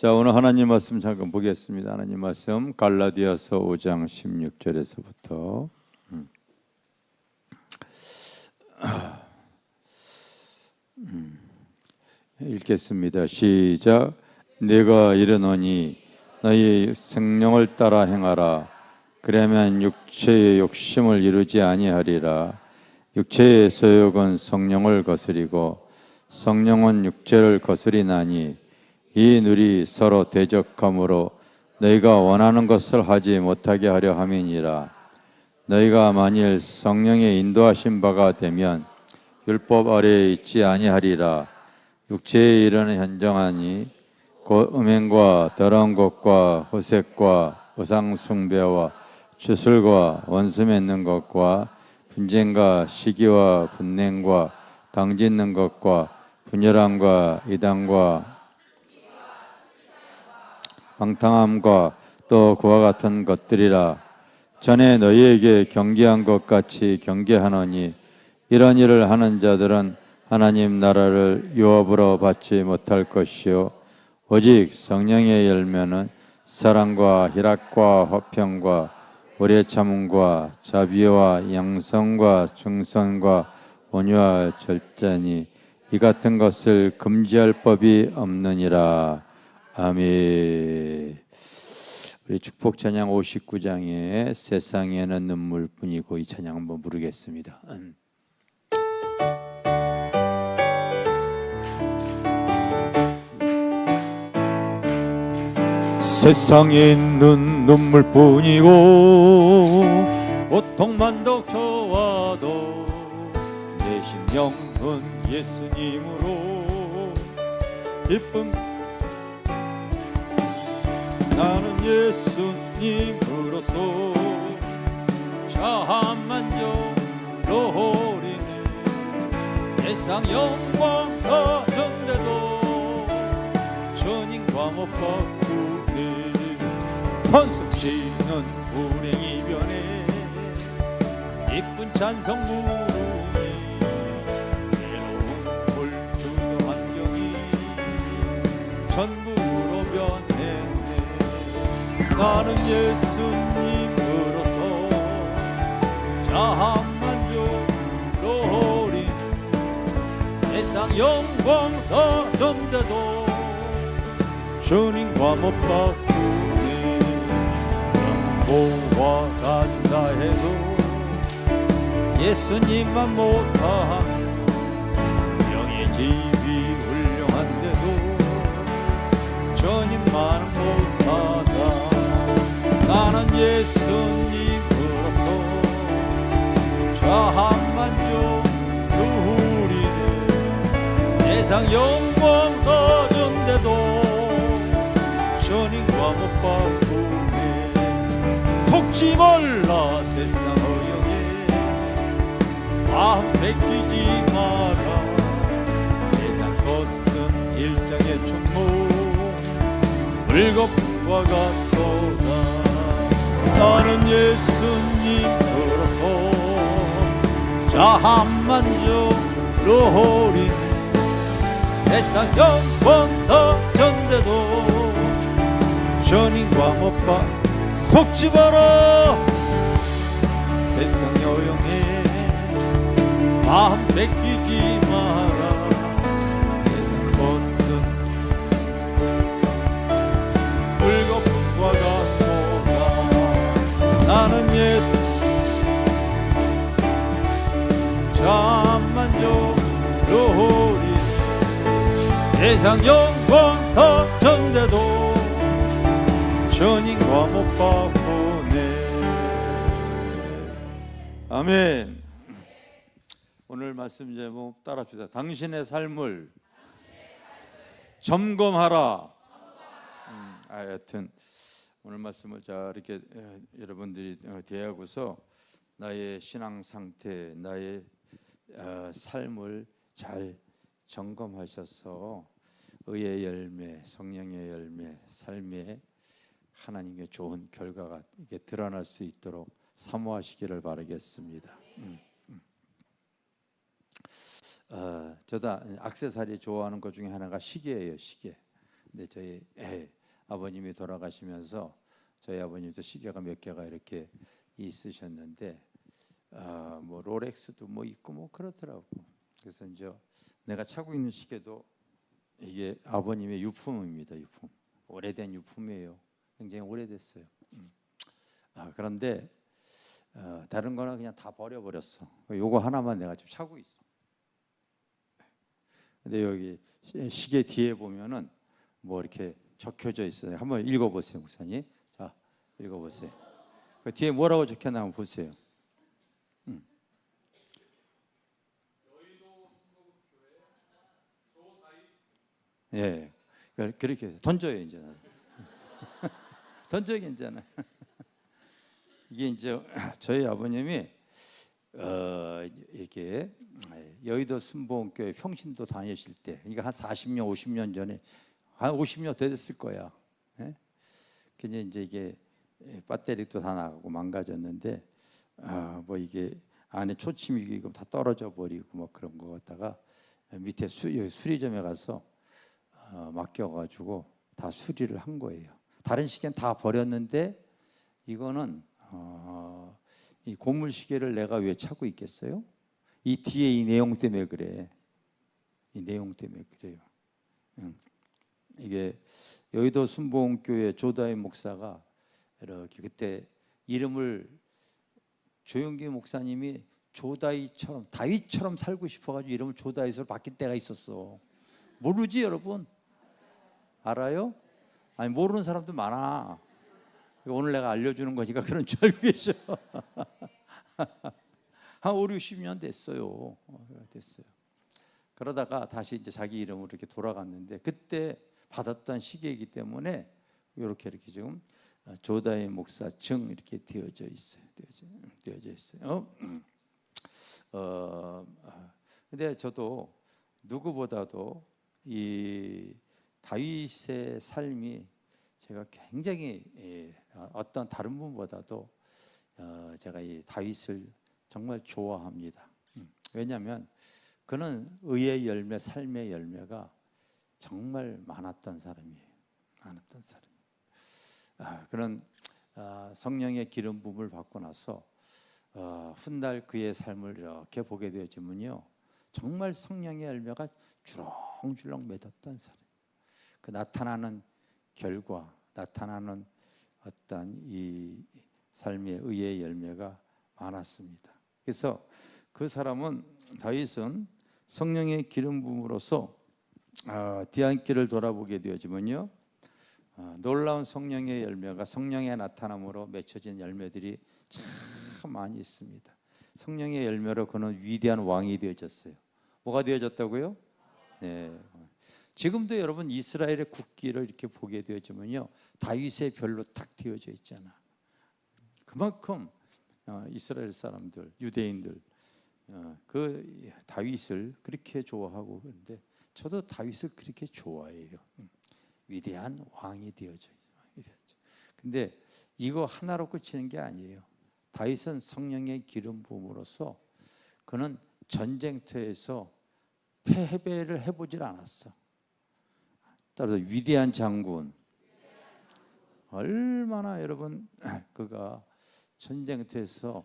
자, 오늘 하나님 말씀 잠깐 보겠습니다. 하나님 말씀 갈라디아서 5장 16절에서부터 읽겠습니다. 시작. 내가 이르노니 너희 성령을 따라 행하라. 그러면 육체의 욕심을 이루지 아니하리라. 육체의 소욕은 성령을 거스리고 성령은 육체를 거스리나니 이 둘이 서로 대적함으로 너희가 원하는 것을 하지 못하게 하려 함이니라. 너희가 만일 성령의 인도하신 바가 되면 율법 아래에 있지 아니하리라. 육체에 이르는 현정하니 곧 음행과 더러운 것과 호색과 우상 숭배와 주술과 원수 맺는 것과 분쟁과 시기와 분냉과 당짓는 것과 분열함과 이단과 방탕함과 또 그와 같은 것들이라. 전에 너희에게 경계한 것 같이 경계하노니 이런 일을 하는 자들은 하나님 나라를 유업으로 받지 못할 것이요 오직 성령의 열매는 사랑과 희락과 화평과 오래 참음과 자비와 양성과 충성과 온유와 절제니 이 같은 것을 금지할 법이 없느니라. 아멘. 우리 축복 찬양 59장에 세상에는 눈물뿐이고 이 찬양 한번 부르겠습니다. 세상에 있는 눈물뿐이고 고통만 더 좋아도 내 심령은 예수님으로 기쁨. 나는 예수님으로서 자만족으로 오리네. 세상 영광 가운데도 주님과 못 바꾸네. 번성치는 불행 이변에 이쁜 찬송 부르니 외로운 불주도 환경이 전부로 변했네. 나는 예수님으로서 자만족으로 오린 세상 영광 가운데도 주님과 못 바꾸네. 영보와 간다 해도 예수님만 못하면 영의 집이 훌륭한데도 주님만은 못하다. 나는 예수님으로서 자만족 누리네. 세상 영광 가운데도 주님과 못 바꾸네. 속지 말라 세상 어영에 마음 뺏기지 마라. 세상 것은 일장의 충무 물거품과 같도다. 나는 예수님으로서 자만족으로 오린 세상 영광 가운데도 주님과 못 봐. 속지 마라 세상 여영에 마음 뺏기지 마라. 세상 것은 물거품과 같도다. 나는 예수 자만족으로 오리 세상 영광 가운데도 주님과 못 바꾸네. 아멘. 오늘 말씀 제목 따라합시다. 당신의 삶을 점검하라. 하여튼 오늘 말씀을 자 이렇게 여러분들이 대하고서 나의 신앙 상태, 나의 삶을 잘 점검하셔서 의의 열매, 성령의 열매, 삶에 하나님의 좋은 결과가 이게 드러날 수 있도록 사모하시기를 바라겠습니다. 저도 액세서리 좋아하는 것 중에 하나가 시계예요. 시계. 근데 저희 아버님이 돌아가시면서 저희 아버님도 시계가 몇 개가 이렇게 있으셨는데 뭐 롤렉스도 뭐 있고 뭐 그렇더라고. 그래서 이제 내가 차고 있는 시계도 이게 아버님의 유품입니다. 유품. 오래된 유품이에요. 굉장히 오래됐어요. 그런데 다른 거는 그냥 다 버려버렸어. 요거 하나만 내가 지금 차고 있어. 근데 여기 시계 뒤에 보면은 뭐 이렇게 적혀져 있어요. 한번 읽어보세요, 목사님. 자, 읽어보세요. 그 뒤에 뭐라고 적혀나 한번 보세요. 예, 그렇게 던져요 이제. 던져야 괜찮아. 이게 이제 저희 아버님이 이렇게 여의도 순복음교회 평신도 다니실 때, 이거 한 40년, 50년 전에, 한 50년 됐을 거야. 예? 근데 이제 이게 배터리도 다 나가고 망가졌는데, 뭐 이게 안에 초침이 다 떨어져 버리고 뭐 그런 거 갖다가 밑에 수리점에 가서 맡겨가지고 다 수리를 한 거예요. 다른 시계는 다 버렸는데 이거는 이 고물 시계를 내가 왜 차고 있겠어요? 이 뒤에 이 내용 때문에 그래. 이 내용 때문에 그래요. 이게 여의도 순복음교회 조다희 목사가 이렇게 그때 이름을 조용기 목사님이 조다희처럼, 다윗처럼 살고 싶어가지고 이름을 조다윗으로 바뀐 때가 있었어. 모르지 여러분? 알아요? 아니 모르는 사람도 많아. 오늘 내가 알려주는 거니까 그런 줄 알고 계셔. 한 5, 60년 됐어요. 됐어요. 그러다가 다시 이제 자기 이름으로 이렇게 돌아갔는데 그때 받았던 시계이기 때문에 이렇게 지금 조다희 목사 증 이렇게 되어져 있어요. 되어져 있어요. 근데 저도 누구보다도 이 다윗의 삶이 제가 굉장히 어떤 다른 분보다도 제가 이 다윗을 정말 좋아합니다. 왜냐하면 그는 의의 열매, 삶의 열매가 정말 많았던 사람이에요. 많았던 사람. 그런 성령의 기름 부음을 받고 나서 훗날 그의 삶을 이렇게 보게 되어지면요, 정말 성령의 열매가 주렁주렁 맺었던 사람. 그 나타나는 결과, 나타나는 어떤 이 삶의 의의 열매가 많았습니다. 그래서 그 사람은, 다윗은 성령의 기름 부음으로써 뒤안길을 돌아보게 되어지면요, 놀라운 성령의 열매가, 성령의 나타남으로 맺혀진 열매들이 참 많이 있습니다. 성령의 열매로 그는 위대한 왕이 되어졌어요. 뭐가 되어졌다고요? 네. 지금도 여러분 이스라엘의 국기를 이렇게 보게 되어지면요, 다윗의 별로 딱 되어져 있잖아. 그만큼 이스라엘 사람들, 유대인들 그 다윗을 그렇게 좋아하고, 그런데 저도 다윗을 그렇게 좋아해요. 위대한 왕이 되어져요. 근데 이거 하나로 끝이는 게 아니에요. 다윗은 성령의 기름 부음으로써 그는 전쟁터에서 패배를 해보질 않았어. 따라서 위대한 장군, 얼마나 여러분 그가 전쟁터에서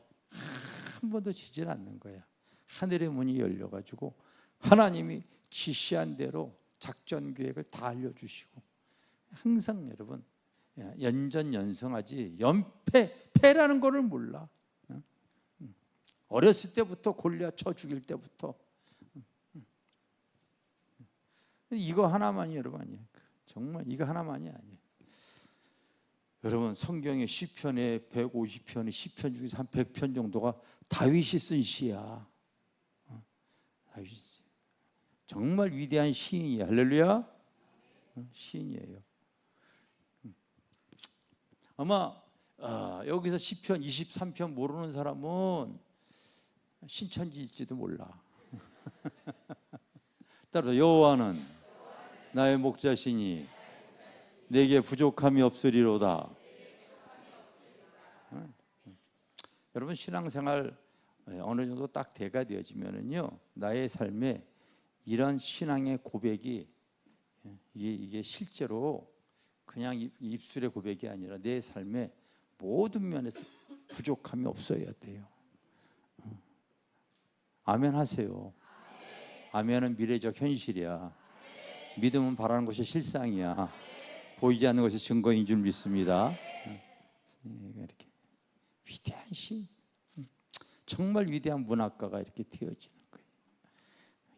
한 번도 지질 않는 거야. 하늘의 문이 열려가지고 하나님이 지시한 대로 작전 계획을 다 알려주시고, 항상 여러분 연전연승하지 패라는 거를 몰라. 어렸을 때부터 골리앗 쳐 죽일 때부터. 이거 하나만이 여러분 아니에요. 정말 이거 하나만이 아니에요. 여러분 성경의 시편에 150편의 시편 중에서 한 100편 정도가 다윗이 쓴 시야. 다윗이 정말 위대한 시인이야. 할렐루야. 시인이에요. 아마 여기서 시편 23편 모르는 사람은 신천지일지도 몰라. 따라서 여호와는 나의 목자시니 내게 부족함이 없으리로다. 여러분 신앙생활 어느 정도 딱 대가 되어지면은요, 나의 삶에 이런 신앙의 고백이 이게 실제로 그냥 입술의 고백이 아니라 내 삶의 모든 면에서 부족함이 없어야 돼요. 아멘 하세요. 아멘은 미래적 현실이야. 믿음은 바라는 것이 실상이야. 보이지 않는 것이 증거인 줄 믿습니다. 이렇게 위대한 시, 정말 위대한 문학가가 이렇게 되어지는 거예요.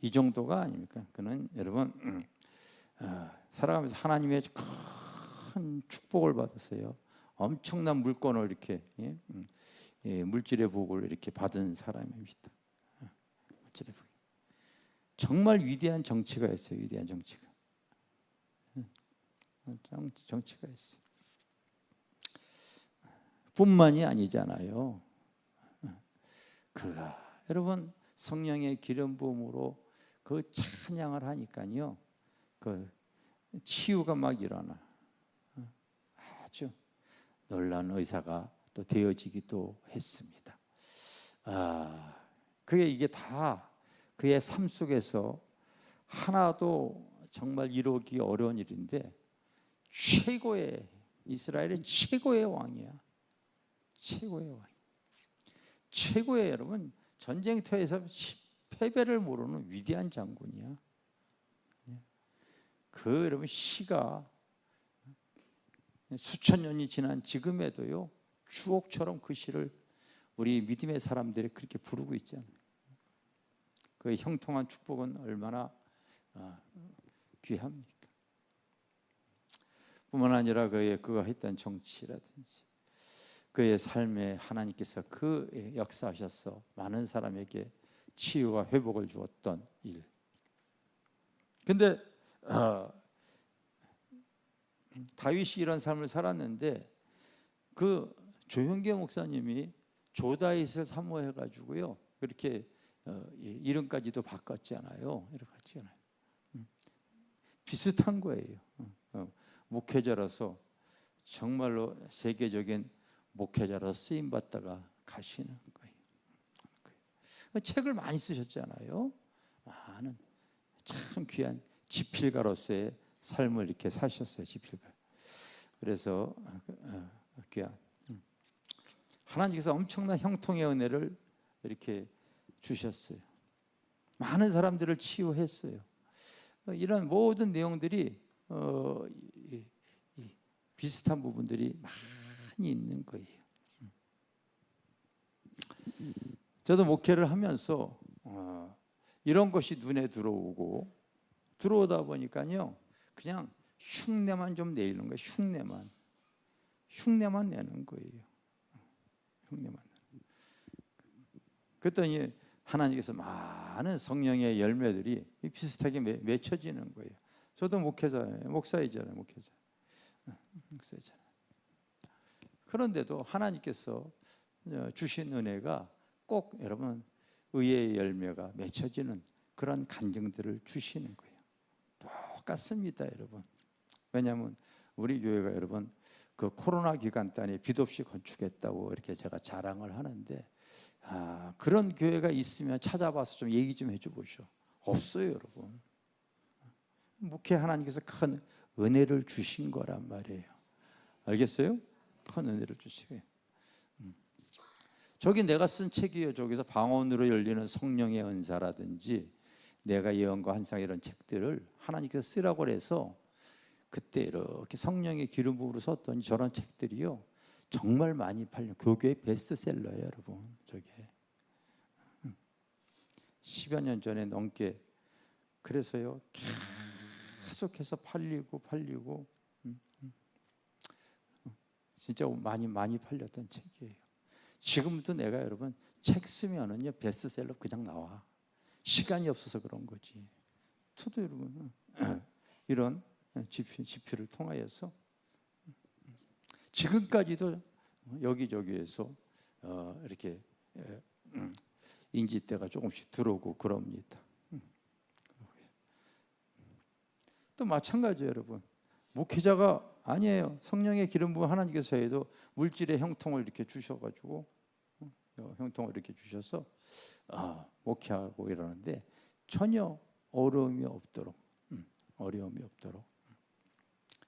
이 정도가 아닙니까? 그는 여러분 살아가면서 하나님의 큰 축복을 받았어요. 엄청난 물건을 이렇게 물질의 복을 이렇게 받은 사람입니다. 물질의 복. 정말 위대한 정치가 있어요. 위대한 정치가. 정치가 있어요. 뿐만이 아니잖아요. 그가 여러분 성령의 기름 부음으로 그 찬양을 하니까요. 그 치유가 막 일어나. 아주 놀라운 의사가 또 되어지기도 했습니다. 그게 이게 다 그의 삶 속에서 하나도 정말 이루기 어려운 일인데 최고의 이스라엘의 최고의 왕이야. 최고의 왕. 최고의 여러분 전쟁터에서 패배를 모르는 위대한 장군이야. 그 여러분 시가 수천 년이 지난 지금에도요 추억처럼 그 시를 우리 믿음의 사람들이 그렇게 부르고 있잖아요. 그 형통한 축복은 얼마나 귀합니까? 뿐만 아니라 그가 했던 정치라든지 그의 삶에 하나님께서 그 역사하셔서 많은 사람에게 치유와 회복을 주었던 일. 근데 다윗이 이런 삶을 살았는데 그 조형계 목사님이 조다윗을 사모해가지고요 그렇게 이름까지도 바꿨잖아요. 이렇게 비슷한 거예요. 목회자로서 정말로 세계적인 목회자로 쓰임 받다가 가시는 거예요. 책을 많이 쓰셨잖아요. 많은 참 귀한 지필가로서의 삶을 이렇게 사셨어요. 지필가. 그래서 귀한 하나님께서 엄청난 형통의 은혜를 이렇게 주셨어요. 많은 사람들을 치유했어요. 이런 모든 내용들이 비슷한 부분들이 많이 있는 거예요. 저도 목회를 하면서 이런 것이 눈에 들어오다 보니까요 그냥 흉내만 좀 내는 거예요. 흉내만 내는 거예요. 흉내만. 그랬더니 하나님께서 많은 성령의 열매들이 비슷하게 맺혀지는 거예요. 저도 목사이잖아요. 목사잖아요. 그런데도 하나님께서 주신 은혜가 꼭 여러분 의의 열매가 맺혀지는 그런 간증들을 주시는 거예요. 똑같습니다, 여러분. 왜냐하면 우리 교회가 여러분 그 코로나 기간 동안에 빚 없이 건축했다고 이렇게 제가 자랑을 하는데 그런 교회가 있으면 찾아봐서 좀 얘기 좀 해줘 보시오. 없어요, 여러분. 목회 하나님께서 큰 은혜를 주신 거란 말이에요. 알겠어요? 큰 은혜를 주시고요. 저기 내가 쓴 책이에요. 저기서 방언으로 열리는 성령의 은사라든지 내가 예언과 환상 이런 책들을 하나님께서 쓰라고 해서 그때 이렇게 성령의 기름 부음으로 썼더니 저런 책들이요 정말 많이 팔려. 교계의 베스트셀러예요, 여러분. 저게 10여 년 전에 넘게 그래서요 계속해서 팔리고 진짜 많이 팔렸던 책이에요. 지금도 내가 여러분 책 쓰면은요 베스트셀러 그냥 나와. 시간이 없어서 그런 거지. 저도 여러분 이런 집필을 통하여서 지금까지도 여기저기에서 이렇게 인지대가 조금씩 들어오고 그럽니다. 또 마찬가지예요, 여러분. 목회자가 아니에요. 성령의 기름 부음 하나님께서 해도 물질의 형통을 이렇게 주셔가지고 형통을 이렇게 주셔서 목회하고 이러는데 전혀 어려움이 없도록 어려움이 없도록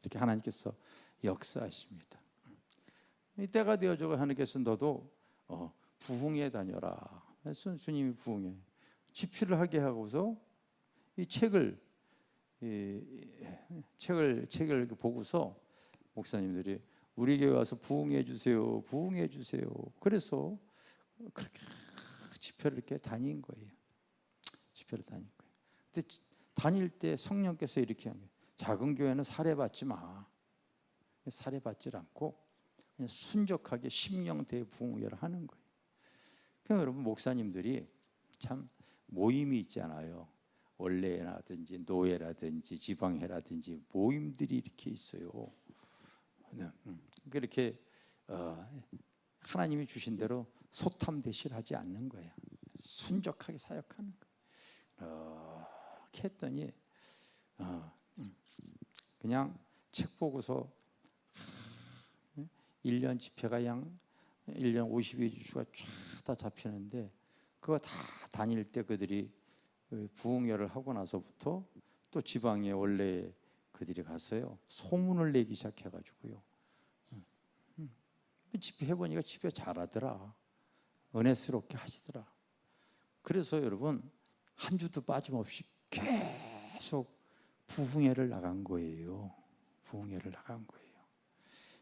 이렇게 하나님께서 역사하십니다. 이 때가 되어져 하나님께서 너도 부흥회 다녀라. 주님이 부흥회 집필을 하게 하고서 이 책을 보고서 목사님들이 우리 교회 와서 부흥해 주세요, 부흥해 주세요. 그래서 그렇게 집회를 이렇게 다닌 거예요. 집회를 다닌 거예요. 근데 다닐 때 성령께서 이렇게 한 거예요. 작은 교회는 사례받지 마. 사례받지 않고 그냥 순적하게 심령대 부흥회를 하는 거예요. 그러니까 여러분 목사님들이 참 모임이 있잖아요. 원래라든지 노예라든지 지방회라든지 모임들이 이렇게 있어요. 그렇게 하나님이 주신 대로 소탐대실하지 않는 거야. 순적하게 사역하는 거야. 이렇게 했더니 그냥 책 보고서 1년 집회가 양 1년 52주가 쫙 다 잡히는데 그거 다 다닐 때 그들이 부흥회를 하고 나서부터 또 지방에 원래 그들이 가서요 소문을 내기 시작해가지고요. 집회 해보니까 집회 잘하더라. 은혜스럽게 하시더라. 그래서 여러분 한 주도 빠짐없이 계속 부흥회를 나간 거예요. 부흥회를 나간 거예요.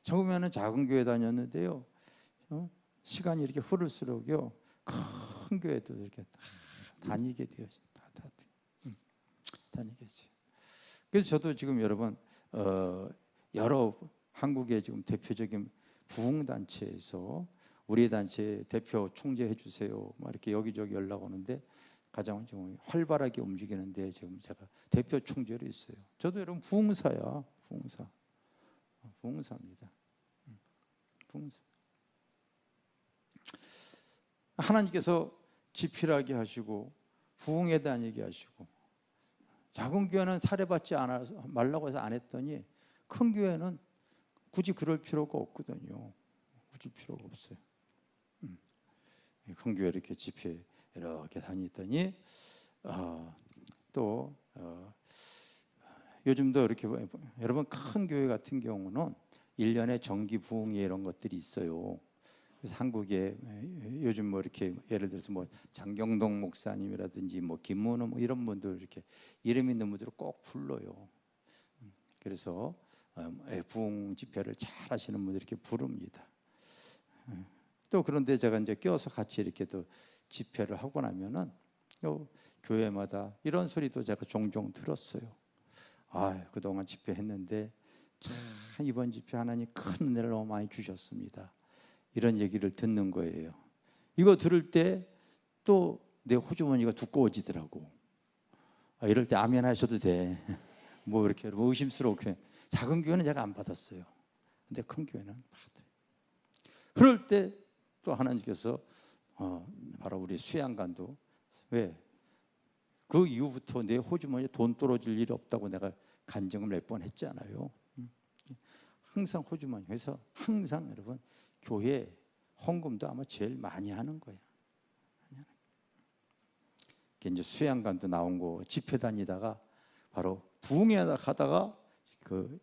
처음에는 작은 교회 다녔는데요. 시간이 이렇게 흐를수록요 큰 교회도 이렇게 다니게 되어져. 다니게 되죠. 그래서 저도 지금 여러분 여러 한국의 지금 대표적인 부흥 단체에서 우리 단체 대표 총재해 주세요. 막 이렇게 여기저기 연락 오는데 가장 좀 활발하게 움직이는데 지금 제가 대표 총재로 있어요. 저도 여러분 부흥사야, 부흥사입니다. 부흥사. 하나님께서 집필하게 하시고 부흥회 다니게 하시고 작은 교회는 사례받지 말라고 해서 안 했더니 큰 교회는 굳이 그럴 필요가 없거든요. 굳이 필요가 없어요. 큰 교회 이렇게 집회 이렇게 다니더니 또 요즘도 이렇게 여러분 큰 교회 같은 경우는 1년에 정기 부흥회 이런 것들이 있어요. 그래서 한국에 요즘 뭐 이렇게 예를 들어서 뭐 장경동 목사님이라든지 뭐 김문호 뭐 이런 분들 이렇게 이름 있는 분들을 꼭 불러요. 그래서 부흥 집회를 잘 하시는 분들 이렇게 부릅니다. 또 그런데 제가 이제 껴서 같이 이렇게 또 집회를 하고 나면은 교회마다 이런 소리도 제가 종종 들었어요. 그동안 집회했는데 참 이번 집회 하나님 큰 은혜를 너무 많이 주셨습니다. 이런 얘기를 듣는 거예요. 이거 들을 때 또 내 호주머니가 두꺼워지더라고. 이럴 때 아멘 하셔도 돼. 뭐 이렇게 의심스럽게. 작은 교회는 제가 안 받았어요. 근데 큰 교회는 받아요. 그럴 때 또 하나님께서 바로 우리 수양관도 왜? 그 이후부터 내 호주머니에 돈 떨어질 일이 없다고 내가 간증을 몇 번 했잖아요. 항상 호주머니. 그래서 항상 여러분 교회 헌금도 아마 제일 많이 하는 거야. 이제 수양관도 나온 거 집회 다니다가 바로 부흥회 하다가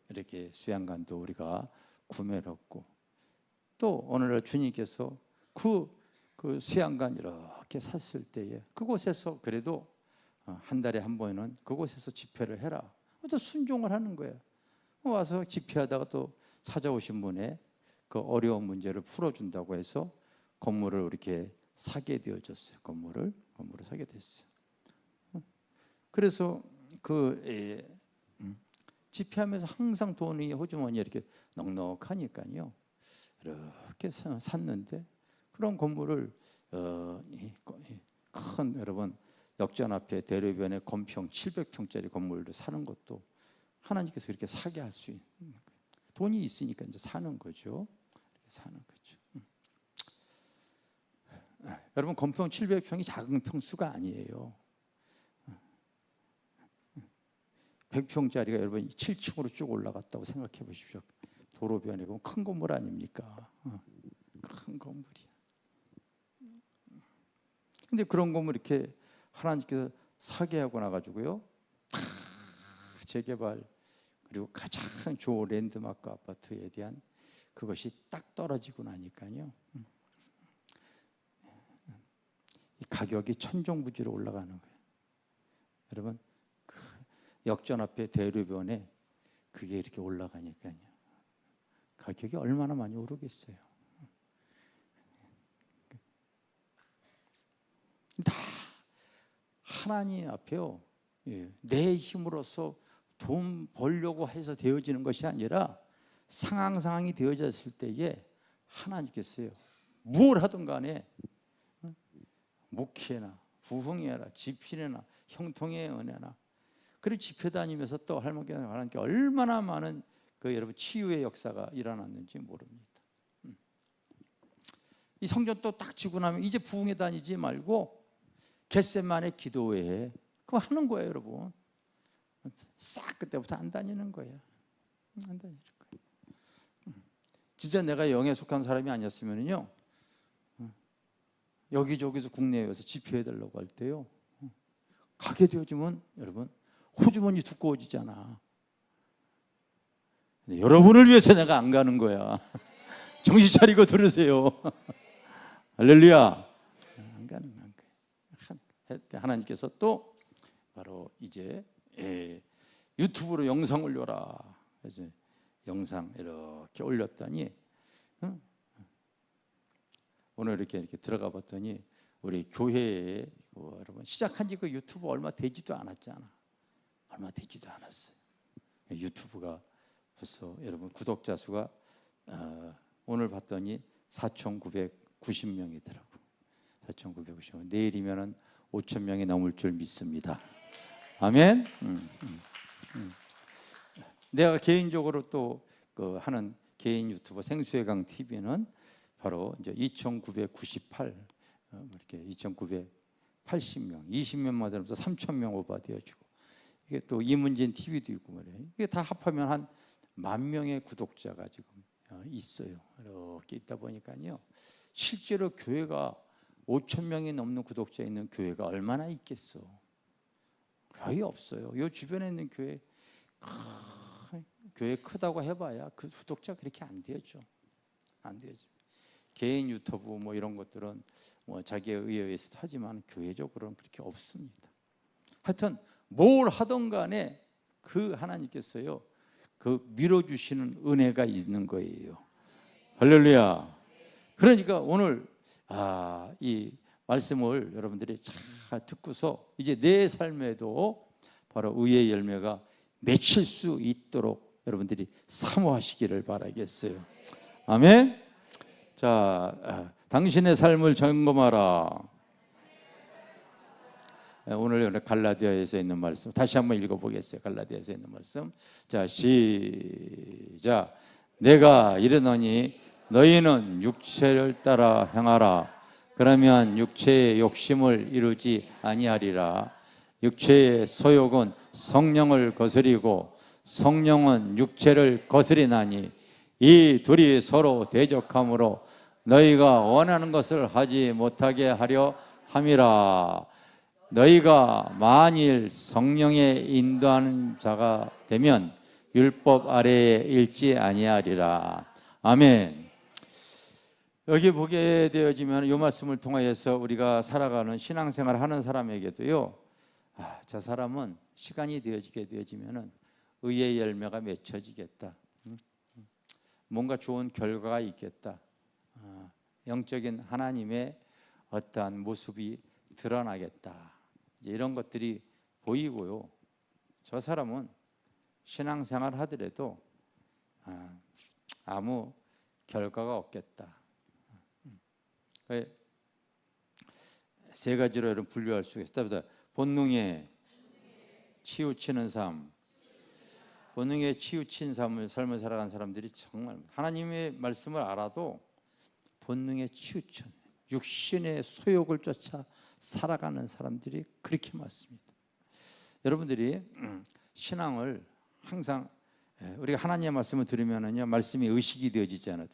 이렇게 수양관도 우리가 구매를 했고 또 오늘날 주님께서 그 수양관 이렇게 샀을 때에 그곳에서 그래도 한 달에 한 번은 그곳에서 집회를 해라. 또 순종을 하는 거예요. 와서 집회하다가 또 찾아오신 분의 그 어려운 문제를 풀어준다고 해서 건물을 이렇게 사게 되어졌어요. 건물을 사게 됐어요. 그래서 집회하면서 항상 돈이 호주머니에 이렇게 넉넉하니까요. 이렇게 샀는데 그런 건물을 큰 여러분 역전 앞에 대로변에 건평 700평짜리 건물을 사는 것도 하나님께서 그렇게 사게 할 수 있는 거예요. 돈이 있으니까 이제 사는 거죠. 사는 거죠. 여러분 건평 700평이 작은 평수가 아니에요. 100평짜리가 여러분 7층으로 쭉 올라갔다고 생각해 보십시오. 도로변에 그럼 큰 건물 아닙니까? 큰 건물이야. 근데 그런 건물 이렇게 하나님께서 사게 하고 나가지고요. 다 재개발 그리고 가장 좋은 랜드마크 아파트에 대한 그것이 딱 떨어지고 나니까요. 이 가격이 천정부지로 올라가는 거예요. 여러분 그 역전 앞에 대로변에 그게 이렇게 올라가니까요. 가격이 얼마나 많이 오르겠어요. 다 하나님 앞에요. 내 힘으로서 돈 벌려고 해서 되어지는 것이 아니라 상황이 되어졌을 때에 하나님께서요. 무엇을 하든 간에 목회나 부흥회나 집회나 형통의 은혜나 그리고 집회 다니면서 또 할머니께 하나님께 얼마나 많은 그 여러분 치유의 역사가 일어났는지 모릅니다. 이 성전 또 딱 지고 나면 이제 부흥회 다니지 말고 겟세마네 기도회 그거 하는 거예요, 여러분. 싹 그때부터 안 다니는 거예요. 안 다니는 거예요. 진짜 내가 영에 속한 사람이 아니었으면요, 여기저기서 국내에서 집회해달라고 할 때요, 가게 되어지면 여러분 호주머니 두꺼워지잖아. 여러분을 위해서 내가 안 가는 거야. 정신 차리고 들으세요. 할렐루야. 안 가는 거예요. 하나님께서 또 바로 이제 유튜브로 영상 올려라. 그래서 영상 이렇게 올렸더니 오늘 이렇게 들어가 봤더니 우리 교회에 여러분 시작한 지 그 유튜브 얼마 되지도 않았잖아. 얼마 되지도 않았어요. 유튜브가 벌써 여러분 구독자 수가 오늘 봤더니 4,990명이더라고. 4,990명. 내일이면은 5,000명이 넘을 줄 믿습니다. 아멘. 내가 개인적으로 또 그 하는 개인 유튜버 생수의 강 TV는 바로 이제 2,998 이렇게 2,980명, 20년마다 3,000명 오버되어지고 이게 또 이문진 TV도 있고 말이에요. 이게 다 합하면 한 10,000명의 구독자가 지금 있어요. 이렇게 있다 보니까요. 실제로 교회가 5,000명이 넘는 구독자 있는 교회가 얼마나 있겠어? 거의 없어요. 이 주변에 있는 교회 크다고 해봐야 그 구독자 그렇게 안 되죠. 안 되죠. 개인 유튜브 뭐 이런 것들은 뭐 자기에 의해서 하지만 교회적으로는 그렇게 없습니다. 하여튼 뭘 하던 간에 그 하나님께서요, 그 밀어주시는 은혜가 있는 거예요. 할렐루야. 그러니까 오늘 이 말씀을 여러분들이 잘 듣고서 이제 내 삶에도 바로 의의 열매가 맺힐 수 있도록 여러분들이 사모하시기를 바라겠어요. 아멘. 자, 당신의 삶을 점검하라. 오늘 갈라디아에서 있는 말씀 다시 한번 읽어보겠어요. 갈라디아에서 있는 말씀. 자, 시작. 내가 이르노니 너희는 육체를 따라 행하라. 그러면 육체의 욕심을 이루지 아니하리라. 육체의 소욕은 성령을 거스리고 성령은 육체를 거스리나니 이 둘이 서로 대적하므로 너희가 원하는 것을 하지 못하게 하려 함이라. 너희가 만일 성령의 인도하는 자가 되면 율법 아래에 있지 아니하리라. 아멘. 여기 보게 되어지면 이 말씀을 통하여서 우리가 살아가는 신앙생활을 하는 사람에게도요, 저 사람은 시간이 되어지면은 의의 열매가 맺혀지겠다. 뭔가 좋은 결과가 있겠다. 영적인 하나님의 어떠한 모습이 드러나겠다. 이런 것들이 보이고요. 저 사람은 신앙생활 하더라도 아무 결과가 없겠다. 세 가지로 여러분 분류할 수 있다. 본능에 치우치는 삶. 본능에 치우친 삶을 살아간 사람들이 정말 하나님의 말씀을 알아도 본능에 치우친 육신의 소욕을 쫓아 살아가는 사람들이 그렇게 많습니다. 여러분들이 신앙을 항상 우리가 하나님의 말씀을 들으면은요, 말씀이 의식이 되어지잖아요.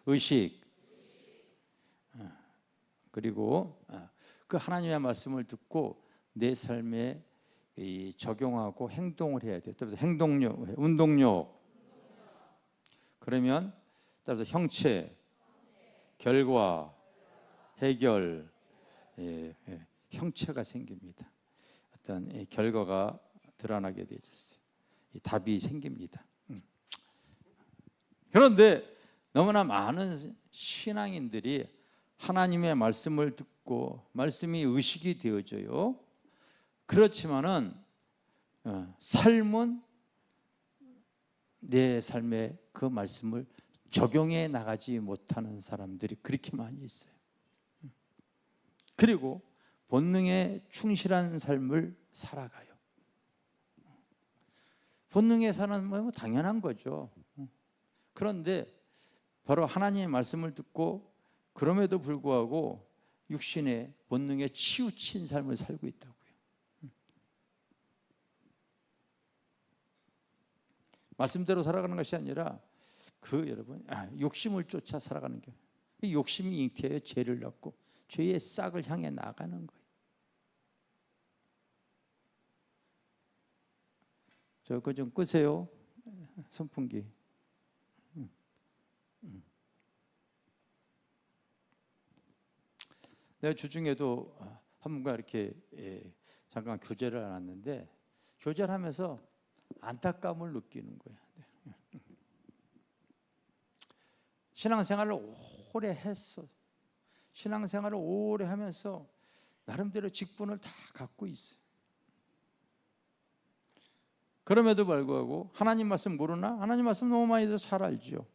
의식. 그리고 그 하나님의 말씀을 듣고 내 삶에 이 적용하고 행동을 해야 돼요. 따라서 행동력, 운동력. 그러면 따라서 형체, 결과, 해결, 형체가 생깁니다. 어떤 결과가 드러나게 되어졌어요. 이 답이 생깁니다. 그런데 너무나 많은 신앙인들이 하나님의 말씀을 듣고 말씀이 의식이 되어져요. 그렇지만은 삶은 내 삶에 그 말씀을 적용해 나가지 못하는 사람들이 그렇게 많이 있어요. 그리고 본능에 충실한 삶을 살아가요. 본능에 사는 뭐 당연한 거죠. 그런데 바로 하나님의 말씀을 듣고 그럼에도 불구하고 육신의 본능에 치우친 삶을 살고 있다고요. 말씀대로 살아가는 것이 아니라 여러분 욕심을 쫓아 살아가는 게, 이 욕심이 잉태해 죄를 낳고 죄의 싹을 향해 나가는 거예요. 그거 좀 끄세요. 선풍기. 내가 주중에도 한 분과 이렇게 잠깐 교제를 나눴는데, 교제를 하면서 안타까움을 느끼는 거예요. 신앙생활을 오래 했어. 신앙생활을 오래 하면서 나름대로 직분을 다 갖고 있어요. 그럼에도 불구하고 하나님 말씀 모르나? 하나님 말씀 너무 많이 들어서 잘 알죠.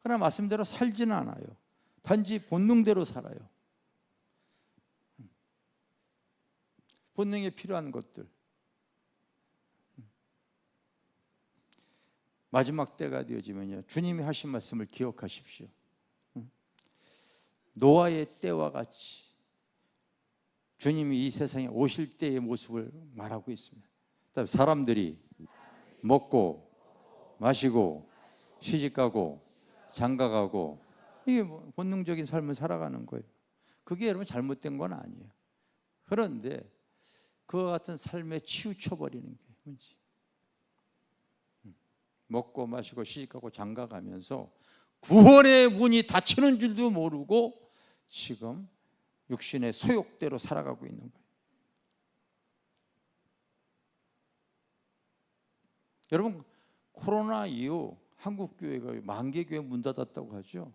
그러나 말씀대로 살지는 않아요. 단지 본능대로 살아요. 본능에 필요한 것들. 마지막 때가 되어지면요, 주님이 하신 말씀을 기억하십시오. 노아의 때와 같이 주님이 이 세상에 오실 때의 모습을 말하고 있습니다. 사람들이 먹고 마시고 시집가고 장가가고, 이게 본능적인 삶을 살아가는 거예요. 그게 여러분 잘못된 건 아니에요. 그런데 그와 같은 삶에 치우쳐버리는 게 문제. 먹고 마시고 시집가고 장가가면서 구원의 문이 닫히는 줄도 모르고 지금 육신의 소욕대로 살아가고 있는 거예요. 여러분, 코로나 이후 한국 교회가 10,000개 교회 문 닫았다고 하죠.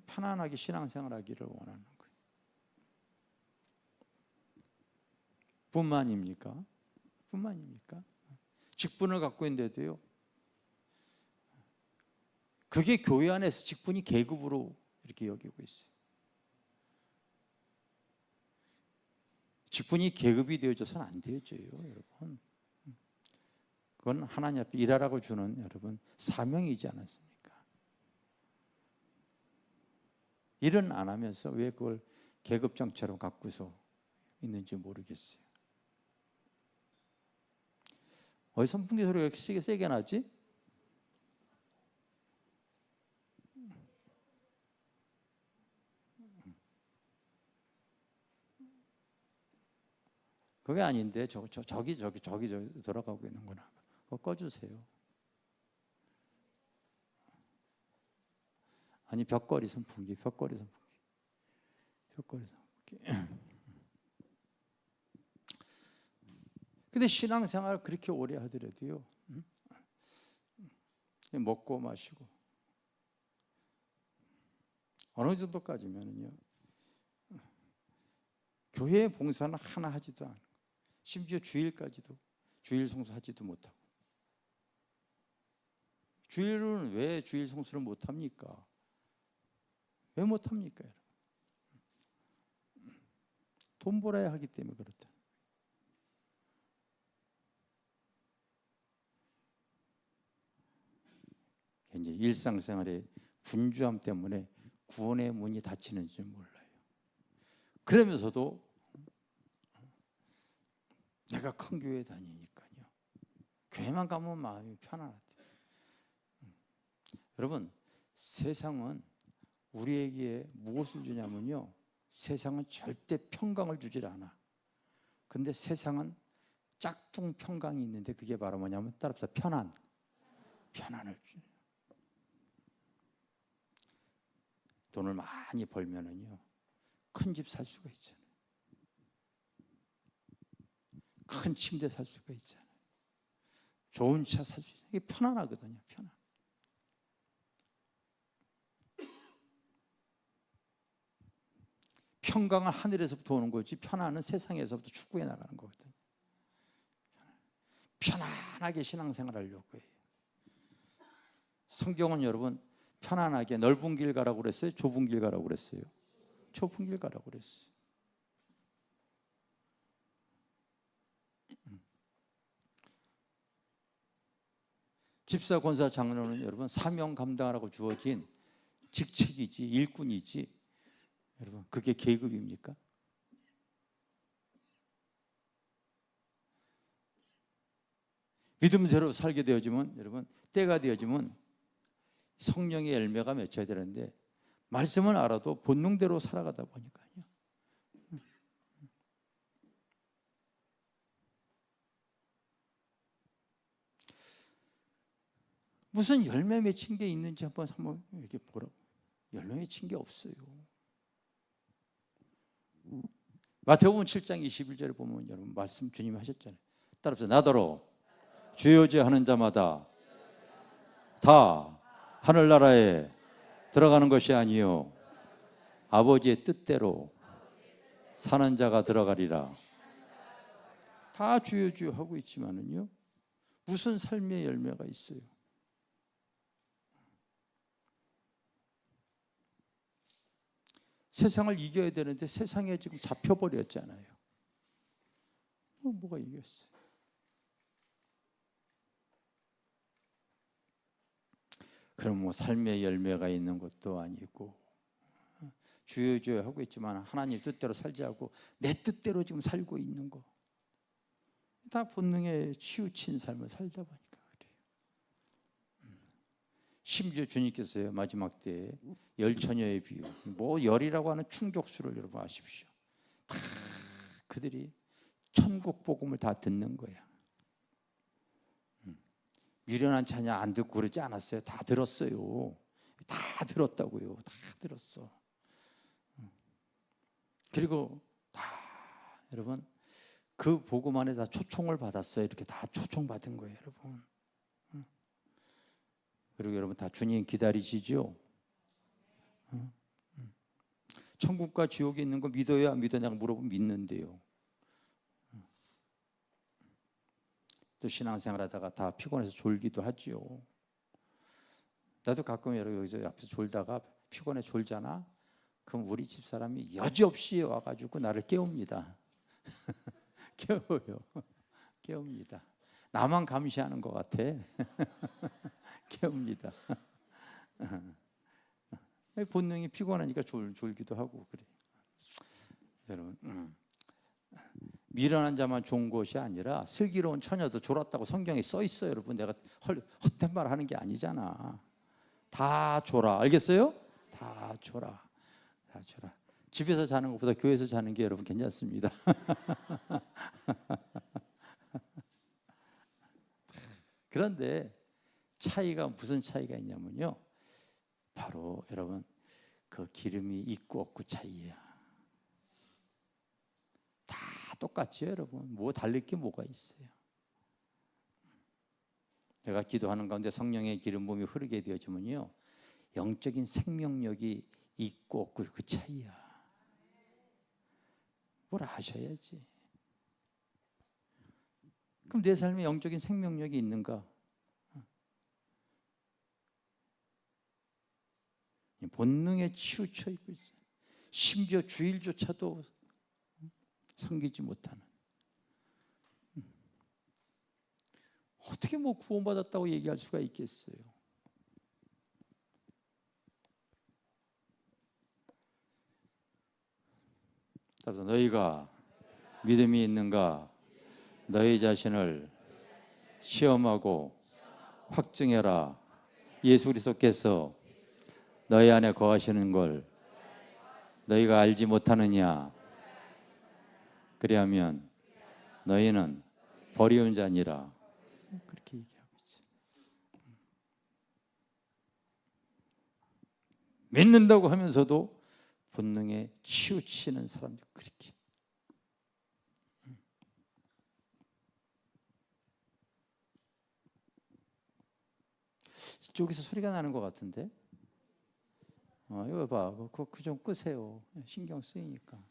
편안하게 신앙생활하기를 원하는 거예요. 뿐만입니까? 직분을 갖고 있는데도요, 그게 교회 안에서 직분이 계급으로 이렇게 여기고 있어요. 직분이 계급이 되어져서는 안 되어져요, 여러분. 그건 하나님 앞에 일하라고 주는 여러분 사명이지 않았습니까? 일은 안 하면서 왜 그걸 계급장처럼 갖고서 있는지 모르겠어요. 어디서 선풍기 소리가 이렇게 세게 나지? 그게 아닌데 저기 돌아가고 있는구나. 그거 꺼주세요. 아니, 벽걸이 선풍기. 근데 신앙생활 그렇게 오래 하더라도요, 먹고 마시고 어느 정도까지면은요, 교회 봉사는 하나 하지도 않고, 심지어 주일까지도 주일 성수하지도 못하고. 주일은 왜 주일 성수를 못합니까? 왜 못합니까, 여러분? 돈 벌어야 하기 때문에 그렇다. 이제 일상생활의 분주함 때문에 구원의 문이 닫히는지 몰라요. 그러면서도 내가 큰 교회 다니니까요, 교회만 가면 마음이 편안하대. 여러분, 세상은 우리에게 무엇을 주냐면요, 세상은 절대 평강을 주질 않아. 근데 세상은 짝퉁 평강이 있는데 그게 바로 뭐냐면 따라서 편안을 주. 돈을 많이 벌면은요 큰 집 살 수가 있잖아요. 큰 침대 살 수가 있잖아요. 좋은 차 살 수 있어요. 이게 편안하거든요. 편안. 평강은 하늘에서부터 오는 거지 편안은 세상에서부터 축구해 나가는 거거든요. 편안하게 신앙생활 하려고 해요. 성경은 여러분 편안하게 넓은 길 가라고 그랬어요? 좁은 길 가라고 그랬어요? 좁은 길 가라고 그랬어요. 집사, 권사, 장로는 여러분 사명 감당하라고 주어진 직책이지 일꾼이지 여러분 그게 계급입니까? 믿음대로 살게 되어지면 여러분 때가 되어지면 성령의 열매가 맺혀야 되는데 말씀을 알아도 본능대로 살아가다 보니까요. 무슨 열매 맺힌 게 있는지 한번 이렇게 보라고. 열매 맺힌 게 없어요. 마태복음 7장 21절에 보면 여러분 말씀 주님이 하셨잖아요. 따라서 나더러 주여제 하는 자마다 다 하늘나라에 들어가는 것이 아니요 아버지의 뜻대로 사는 자가 들어가리라. 다 주여 주여 하고 있지만은요 무슨 삶의 열매가 있어요? 세상을 이겨야 되는데 세상에 지금 잡혀버렸잖아요. 뭐가 이겼어요? 그럼 뭐 삶의 열매가 있는 것도 아니고 주여 주여 하고 있지만 하나님 뜻대로 살지 않고 내 뜻대로 지금 살고 있는 거 다 본능에 치우친 삶을 살다 보니까 그래요. 심지어 주님께서요 마지막 때에 열처녀의 비유 뭐 열이라고 하는 충족수를 여러분 아십시오. 다 그들이 천국 복음을 다 듣는 거야. 미련한 자녀 안 듣고 그러지 않았어요. 다 들었어요. 다 들었다고요. 다 들었어. 그리고 다 여러분 그 복음 안에 다 초청을 받았어요. 이렇게 다 초청받은 거예요, 여러분. 그리고 여러분 다 주님 기다리시죠? 천국과 지옥이 있는 거 믿어요, 안 믿어냐고 물어보면 믿는데요. 또 신앙생활하다가 다 피곤해서 졸기도 하죠. 나도 가끔 여기서 앞에서 졸다가 피곤해 졸잖아. 그럼 우리 집 사람이 여지없이 와가지고 나를 깨웁니다. 깨웁니다. 나만 감시하는 것 같아. 깨웁니다. 본능이 피곤하니까 졸기도 하고 그래. 여러분, 미련한 자만 좋은 것이 아니라 슬기로운 처녀도 졸았다고 성경에 써 있어요. 여러분, 내가 헛된 말 하는 게 아니잖아. 다 졸아. 알겠어요? 다 졸아. 다 졸아. 집에서 자는 것보다 교회에서 자는 게 여러분 괜찮습니다. 그런데 차이가 무슨 차이가 있냐면요. 바로 여러분 그 기름이 있고 없고 차이야. 다 똑같죠, 여러분. 뭐 달릴 게 뭐가 있어요. 내가 기도하는 가운데 성령의 기름 부음이 흐르게 되어지면요. 영적인 생명력이 있고 없고 그 차이야. 뭘 아셔야지. 그럼 내 삶에 영적인 생명력이 있는가? 본능에 치우쳐 있고 있어요. 심지어 주일조차도 섬기지 못하는. 어떻게 뭐 구원받았다고 얘기할 수가 있겠어요? 그래서 너희가 믿음이 있는가? 너희 자신을 시험하고 확증해라. 예수 그리스도께서 너희 안에 거하시는 걸 너희가 알지 못하느냐? 그리하면 너희는 버리운 자니라. 그렇게 얘기하고 있어요. 믿는다고 하면서도 본능에 치우치는 사람들 그렇게. 이쪽에서 소리가 나는 것 같은데. 이거 봐, 그 좀 끄세요. 신경 쓰이니까.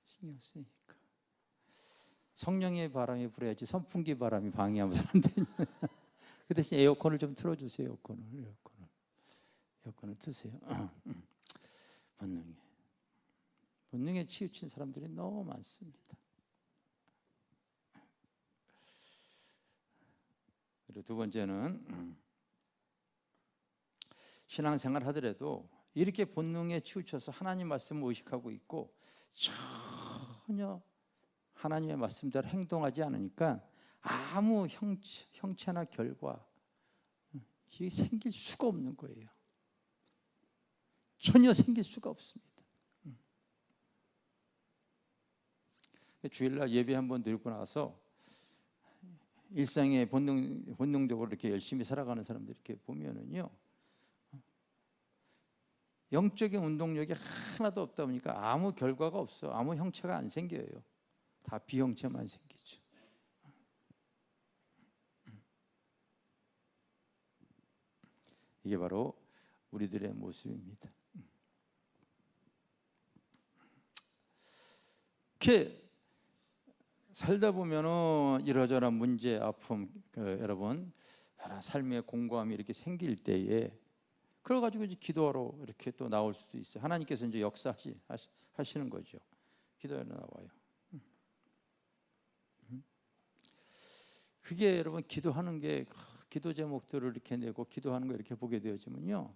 신경 쓰이니까. 성령의 바람이 불어야지 선풍기 바람이 방해하면 안 되냐. 그 대신 에어컨을 좀 틀어주세요. 에어컨을 트세요. 본능에 치우친 사람들이 너무 많습니다. 그리고 두 번째는 신앙생활 하더라도 이렇게 본능에 치우쳐서 하나님 말씀을 의식하고 있고 전혀 하나님의 말씀대로 행동하지 않으니까 아무 형체나 결과 이게 생길 수가 없는 거예요. 전혀 생길 수가 없습니다. 주일날 예배 한번 드리고 나서 일상에 본능적으로 이렇게 열심히 살아가는 사람들 이렇게 보면은요, 영적인 운동력이 하나도 없다 보니까 아무 결과가 없어. 아무 형체가 안 생겨요. 다 비형체만 생기죠. 이게 바로 우리들의 모습입니다. 이렇게 살다 보면은 이러저러한 문제, 아픔, 여러분 여러 삶의 공고함이 이렇게 생길 때에 그래가지고 이제 기도하러 이렇게 또 나올 수도 있어요. 하나님께서 이제 역사하시는 거죠. 기도하러 나와요. 그게 여러분 기도하는 게 기도 제목들을 이렇게 내고 기도하는 거 이렇게 보게 되어지면요,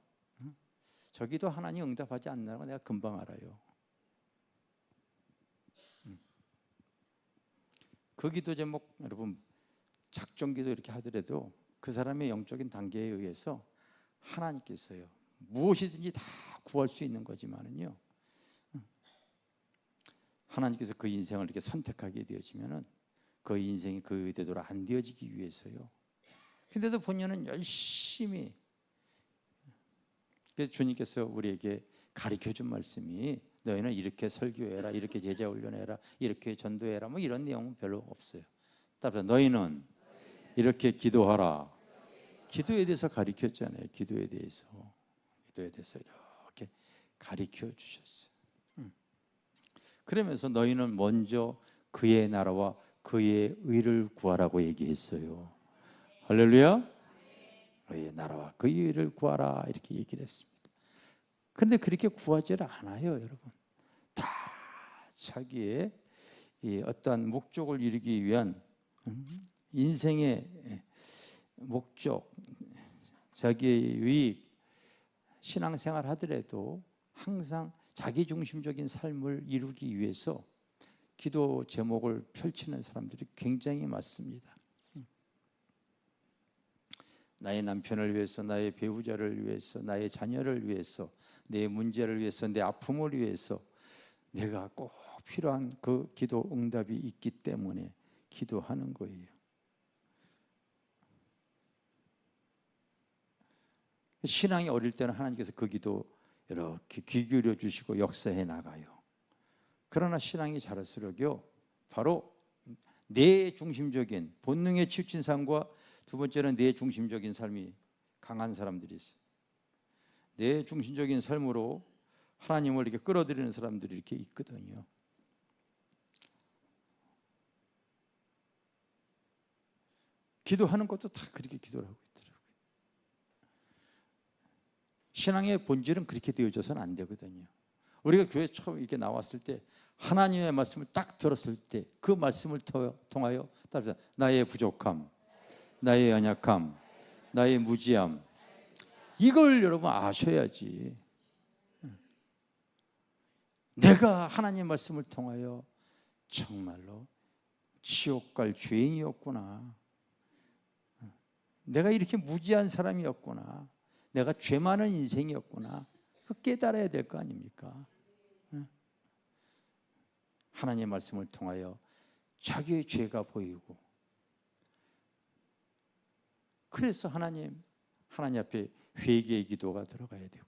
저 기도 하나님 응답하지 않는 거 내가 금방 알아요. 그 기도 제목 여러분 작정기도 이렇게 하더라도 그 사람의 영적인 단계에 의해서 하나님께서요 무엇이든지 다 구할 수 있는 거지만은요, 하나님께서 그 인생을 이렇게 선택하게 되어지면은 그 인생이 그 의대로 안 되어지기 위해서요. 근데도 본인은 열심히. 그래서 주님께서 우리에게 가르쳐준 말씀이 너희는 이렇게 설교해라, 이렇게 제자 훈련해라, 이렇게 전도해라, 뭐 이런 내용은 별로 없어요. 따라서 너희는 이렇게 기도하라. 기도에 대해서 가르쳤잖아요. 기도에 대해서 이렇게 가르쳐 주셨어요. 그러면서 너희는 먼저 그의 나라와 그의 의를 구하라고 얘기했어요. 할렐루야. 그의 나라와 그의 의를 구하라 이렇게 얘기를 했습니다. 그런데 그렇게 구하지를 않아요, 여러분. 다 자기의 어떠한 목적을 이루기 위한 인생의 목적, 자기의 유익, 신앙생활 하더라도 항상 자기중심적인 삶을 이루기 위해서 기도 제목을 펼치는 사람들이 굉장히 많습니다. 나의 남편을 위해서, 나의 배우자를 위해서, 나의 자녀를 위해서, 내 문제를 위해서, 내 아픔을 위해서 내가 꼭 필요한 그 기도 응답이 있기 때문에 기도하는 거예요. 신앙이 어릴 때는 하나님께서 그 기도 이렇게 귀 기울여 주시고 역사해 나가요. 그러나 신앙이 자랄수록요, 바로 내 중심적인 본능에 치우친 삶과 두 번째는 내 중심적인 삶이 강한 사람들이 있어요. 내 중심적인 삶으로 하나님을 이렇게 끌어들이는 사람들이 이렇게 있거든요. 기도하는 것도 다 그렇게 기도를 하고 있더라고요. 신앙의 본질은 그렇게 되어져서는 안 되거든요. 우리가 교회 처음 이렇게 나왔을 때 하나님의 말씀을 딱 들었을 때 그 말씀을 통하여 따라서 나의 부족함, 나의 연약함, 나의 무지함, 이걸 여러분 아셔야지. 내가 하나님의 말씀을 통하여 정말로 지옥 갈 죄인이었구나, 내가 이렇게 무지한 사람이었구나, 내가 죄 많은 인생이었구나, 그 깨달아야 될 거 아닙니까? 하나님의 말씀을 통하여 자기의 죄가 보이고, 그래서 하나님 앞에 회개의 기도가 들어가야 되고,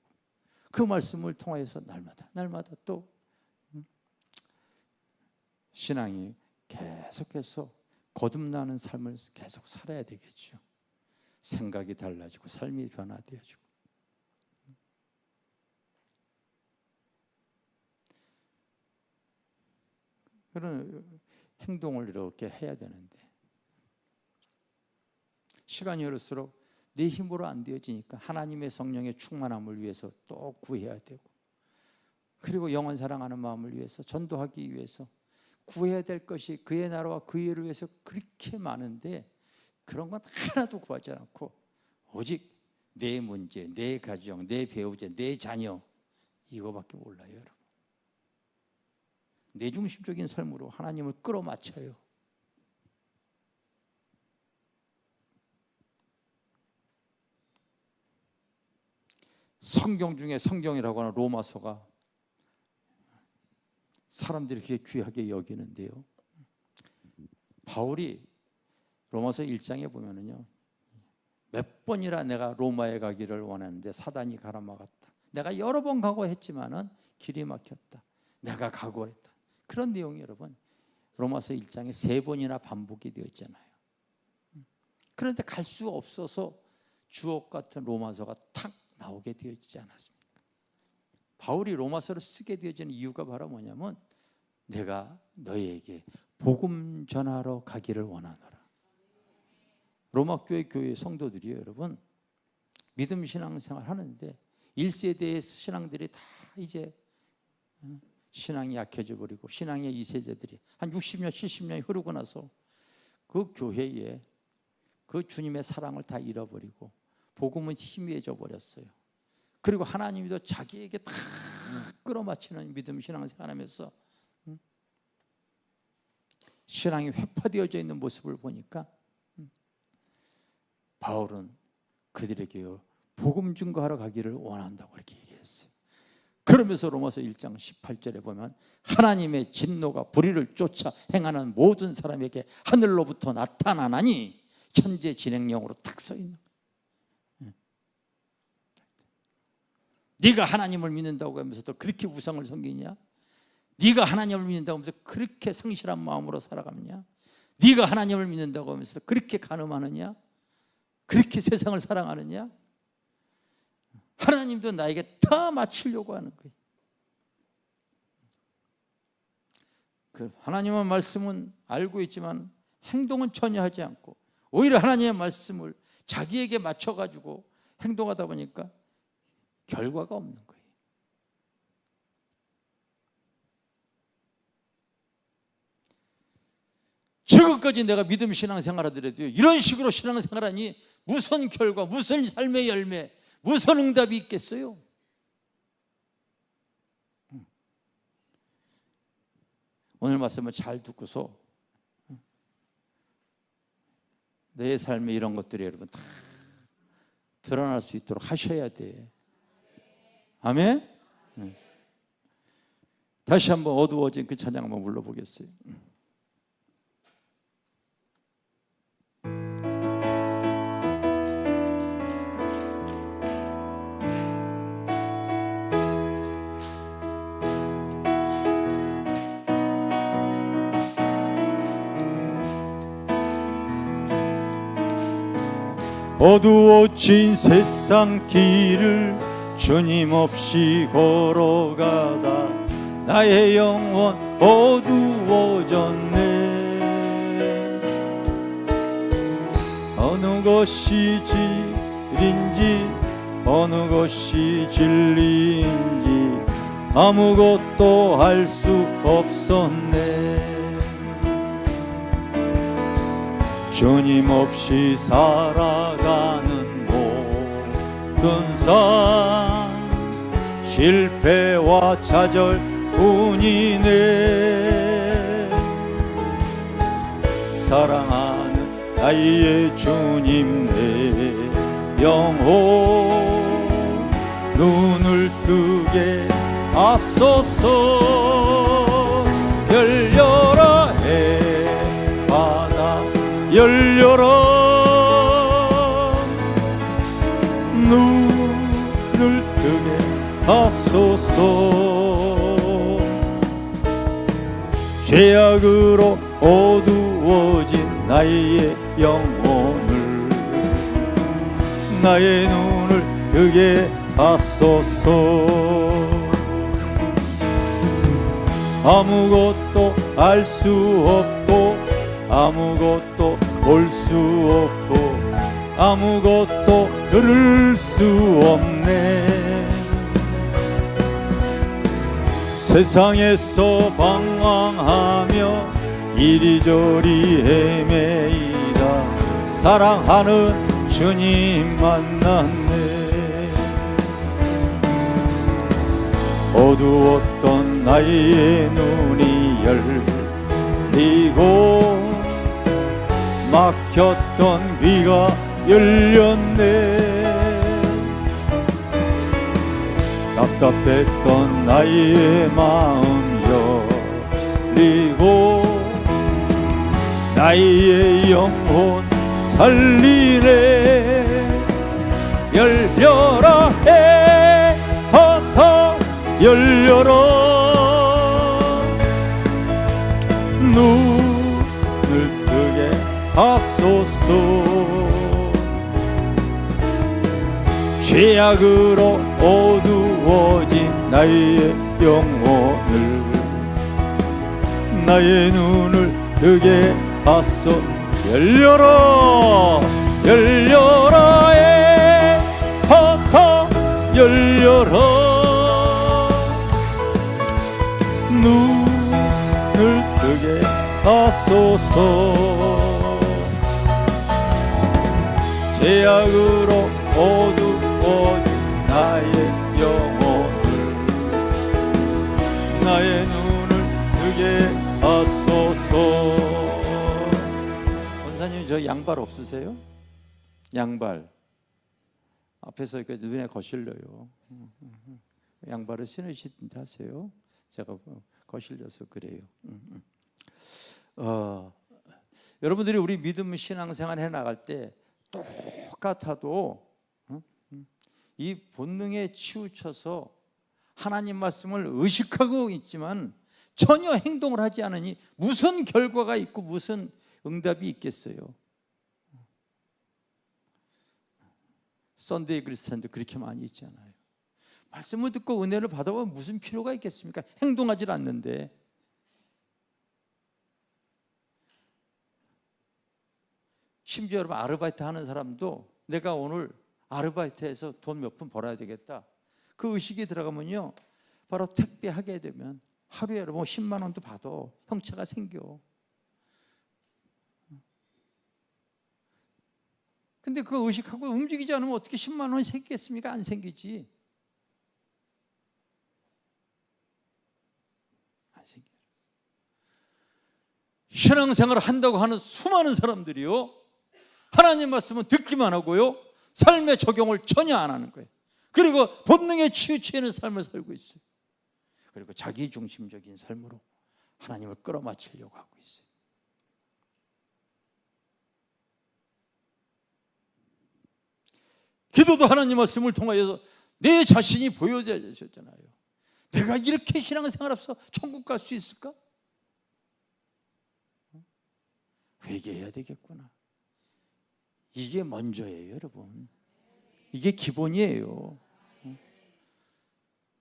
그 말씀을 통하여서 날마다 또 신앙이 계속해서 거듭나는 삶을 계속 살아야 되겠죠. 생각이 달라지고 삶이 변화되어지고. 그런 행동을 이렇게 해야 되는데, 시간이 흐를수록 내 힘으로 안 되어지니까 하나님의 성령의 충만함을 위해서 또 구해야 되고, 그리고 영원 사랑하는 마음을 위해서, 전도하기 위해서 구해야 될 것이 그의 나라와 그의 일을 위해서 그렇게 많은데, 그런 건 하나도 구하지 않고 오직 내 문제, 내 가정, 내 배우자, 내 자녀, 이거밖에 몰라요. 여러분, 내 중심적인 삶으로 하나님을 끌어맞춰요. 성경 중에 성경이라고 하는 로마서가 사람들이 그렇게 귀하게 여기는데요, 바울이 로마서 1장에 보면은요, 몇 번이나 내가 로마에 가기를 원했는데 사단이 가로막았다. 내가 여러 번 가고 했지만은 길이 막혔다. 내가 각오했다. 그런 내용이 여러분 로마서 1장에 3번이나 반복이 되어 있잖아요. 그런데 갈 수 없어서 주옥 같은 로마서가 탁 나오게 되어지지 않았습니까? 바울이 로마서를 쓰게 되어지는 이유가 바로 뭐냐면, 내가 너희에게 복음 전하러 가기를 원하노라. 로마교회 교회 성도들이요, 여러분, 믿음 신앙생활 하는데 1세대의 신앙들이 다 이제 신앙이 약해져 버리고, 신앙의 2세대들이 한 60년 70년이 흐르고 나서 그 교회에 그 주님의 사랑을 다 잃어버리고 복음은 희미해져 버렸어요. 그리고 하나님도 자기에게 다 끌어맞히는 믿음 신앙생활하면서 신앙이 회파되어져 있는 모습을 보니까 바울은 그들에게 복음 증거하러 가기를 원한다고 이렇게 얘기했어요. 그러면서 로마서 1장 18절에 보면, 하나님의 진노가 불의를 쫓아 행하는 모든 사람에게 하늘로부터 나타나나니 천재 진행령으로 탁 서 있는 거예요. 네가 하나님을 믿는다고 하면서도 그렇게 우상을 섬기냐? 네가 하나님을 믿는다고 하면서 그렇게 성실한 마음으로 살아가느냐? 네가 하나님을 믿는다고 하면서 그렇게 간음하느냐? 그렇게 세상을 사랑하느냐? 하나님도 나에게 다 맞추려고 하는 거예요. 그 하나님의 말씀은 알고 있지만 행동은 전혀 하지 않고, 오히려 하나님의 말씀을 자기에게 맞춰가지고 행동하다 보니까 결과가 없는 거예요. 지금까지 내가 믿음 신앙생활 하더라도 이런 식으로 신앙생활하니 무슨 결과, 무슨 삶의 열매, 무슨 응답이 있겠어요? 오늘 말씀을 잘 듣고서 내 삶에 이런 것들이 여러분 다 드러날 수 있도록 하셔야 돼. 아멘? 다시 한번 어두워진 그 찬양 한번 불러보겠어요. 어두워진 세상 길을 주님 없이 걸어가다 나의 영혼 어두워졌네. 어느 것이 진리인지 어느 것이 진리인지 아무것도 알 수 없었네. 주님 없이 살아가는 모든 삶 실패와 좌절뿐이네. 사랑하는 나의 주님 내 영혼 눈을 뜨게 하소서. 눈을 뜨게 하소서. 죄악으로 어두워진 나의 영혼을, 나의 눈을 뜨게 하소서. 아무것도 알 수 없고 아무것도 볼 수 없고 아무것도 들을 수 없네. 세상에서 방황하며 이리저리 헤매이다 사랑하는 주님 만났네. 어두웠던 나의 눈이 열리고 막혔던 귀가 열렸네. 답답했던 나의 마음 열리고 나의 영혼 살리네. 열려라 에허터 열려라. 눈을 뜨게 하소서. 죄악으로 어두워진 나의 영혼을, 나의 눈을 뜨게 하소. 열려라 열려라 에허터 열려라. 눈을 뜨게 하소서. 죄악으로 어두워진 나의 영혼을, 나의 눈을 뜨게 하소서. 원사님, 저 양발 없으세요? 양발 앞에서 이렇게 눈에 거실려요. 양발을 신으시든지 하세요. 제가 거실려서 그래요. 여러분들이 우리 믿음 신앙생활 해나갈 때 똑같아도 이 본능에 치우쳐서 하나님 말씀을 의식하고 있지만 전혀 행동을 하지 않으니 무슨 결과가 있고 무슨 응답이 있겠어요? 썬데이 크리스찬도 그렇게 많이 있잖아요. 말씀을 듣고 은혜를 받아보면 무슨 필요가 있겠습니까? 행동하지 않는데. 심지어 여러분, 아르바이트 하는 사람도 내가 오늘 아르바이트해서 돈 몇 푼 벌어야 되겠다, 그 의식이 들어가면요, 바로 택배하게 되면 하루에 뭐 10만 원도 받아. 형체가 생겨. 근데 그 의식하고 움직이지 않으면 어떻게 10만 원이 생기겠습니까? 안 생기지. 안 생겨요. 신앙생활을 한다고 하는 수많은 사람들이요, 하나님 말씀은 듣기만 하고요, 삶의 적용을 전혀 안 하는 거예요. 그리고 본능에 치우치는 삶을 살고 있어요. 그리고 자기중심적인 삶으로 하나님을 끌어맞추려고 하고 있어요. 기도도 하나님 말씀을 통하여서 내 자신이 보여져야 되셨잖아요. 내가 이렇게 신앙생활해서 천국 갈 수 있을까? 회개해야 되겠구나. 이게 먼저예요, 여러분. 이게 기본이에요.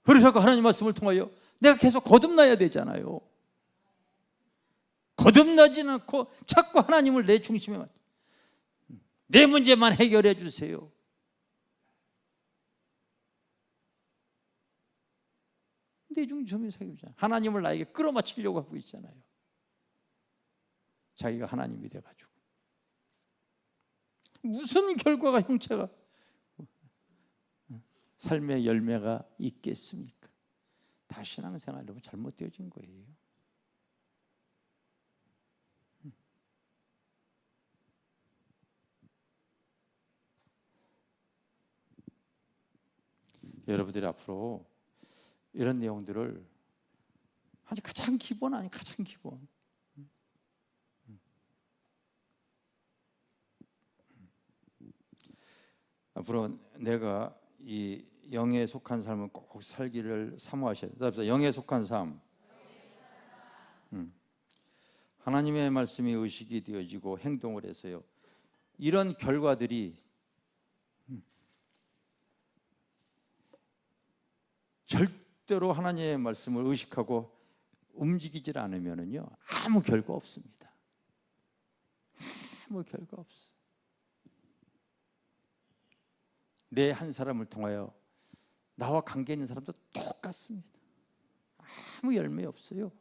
그래서 하나님 말씀을 통하여 내가 계속 거듭나야 되잖아요. 거듭나지 않고 자꾸 하나님을 내 중심에 맞춰. 내 문제만 해결해 주세요. 내 중심에 사귀잖아요. 하나님을 나에게 끌어맞추려고 하고 있잖아요. 자기가 하나님이 돼가지고 무슨 결과가, 형체가, 삶의 열매가 있겠습니까? 다 신앙생활로 잘못되어진 거예요. 여러분들이 앞으로 이런 내용들을 아주 가장 기본, 아니 가장 기본, 앞으로 내가 이 영에 속한 삶을 꼭 살기를 사모하셔야 돼요. 영에 속한 삶. 하나님의 말씀이 의식이 되어지고 행동을 해서요. 이런 결과들이 절대로 하나님의 말씀을 의식하고 움직이질 않으면은요 아무 결과 없습니다. 아무 결과 없어. 내 한 사람을 통하여 나와 관계 있는 사람도 똑같습니다. 아무 열매 없어요.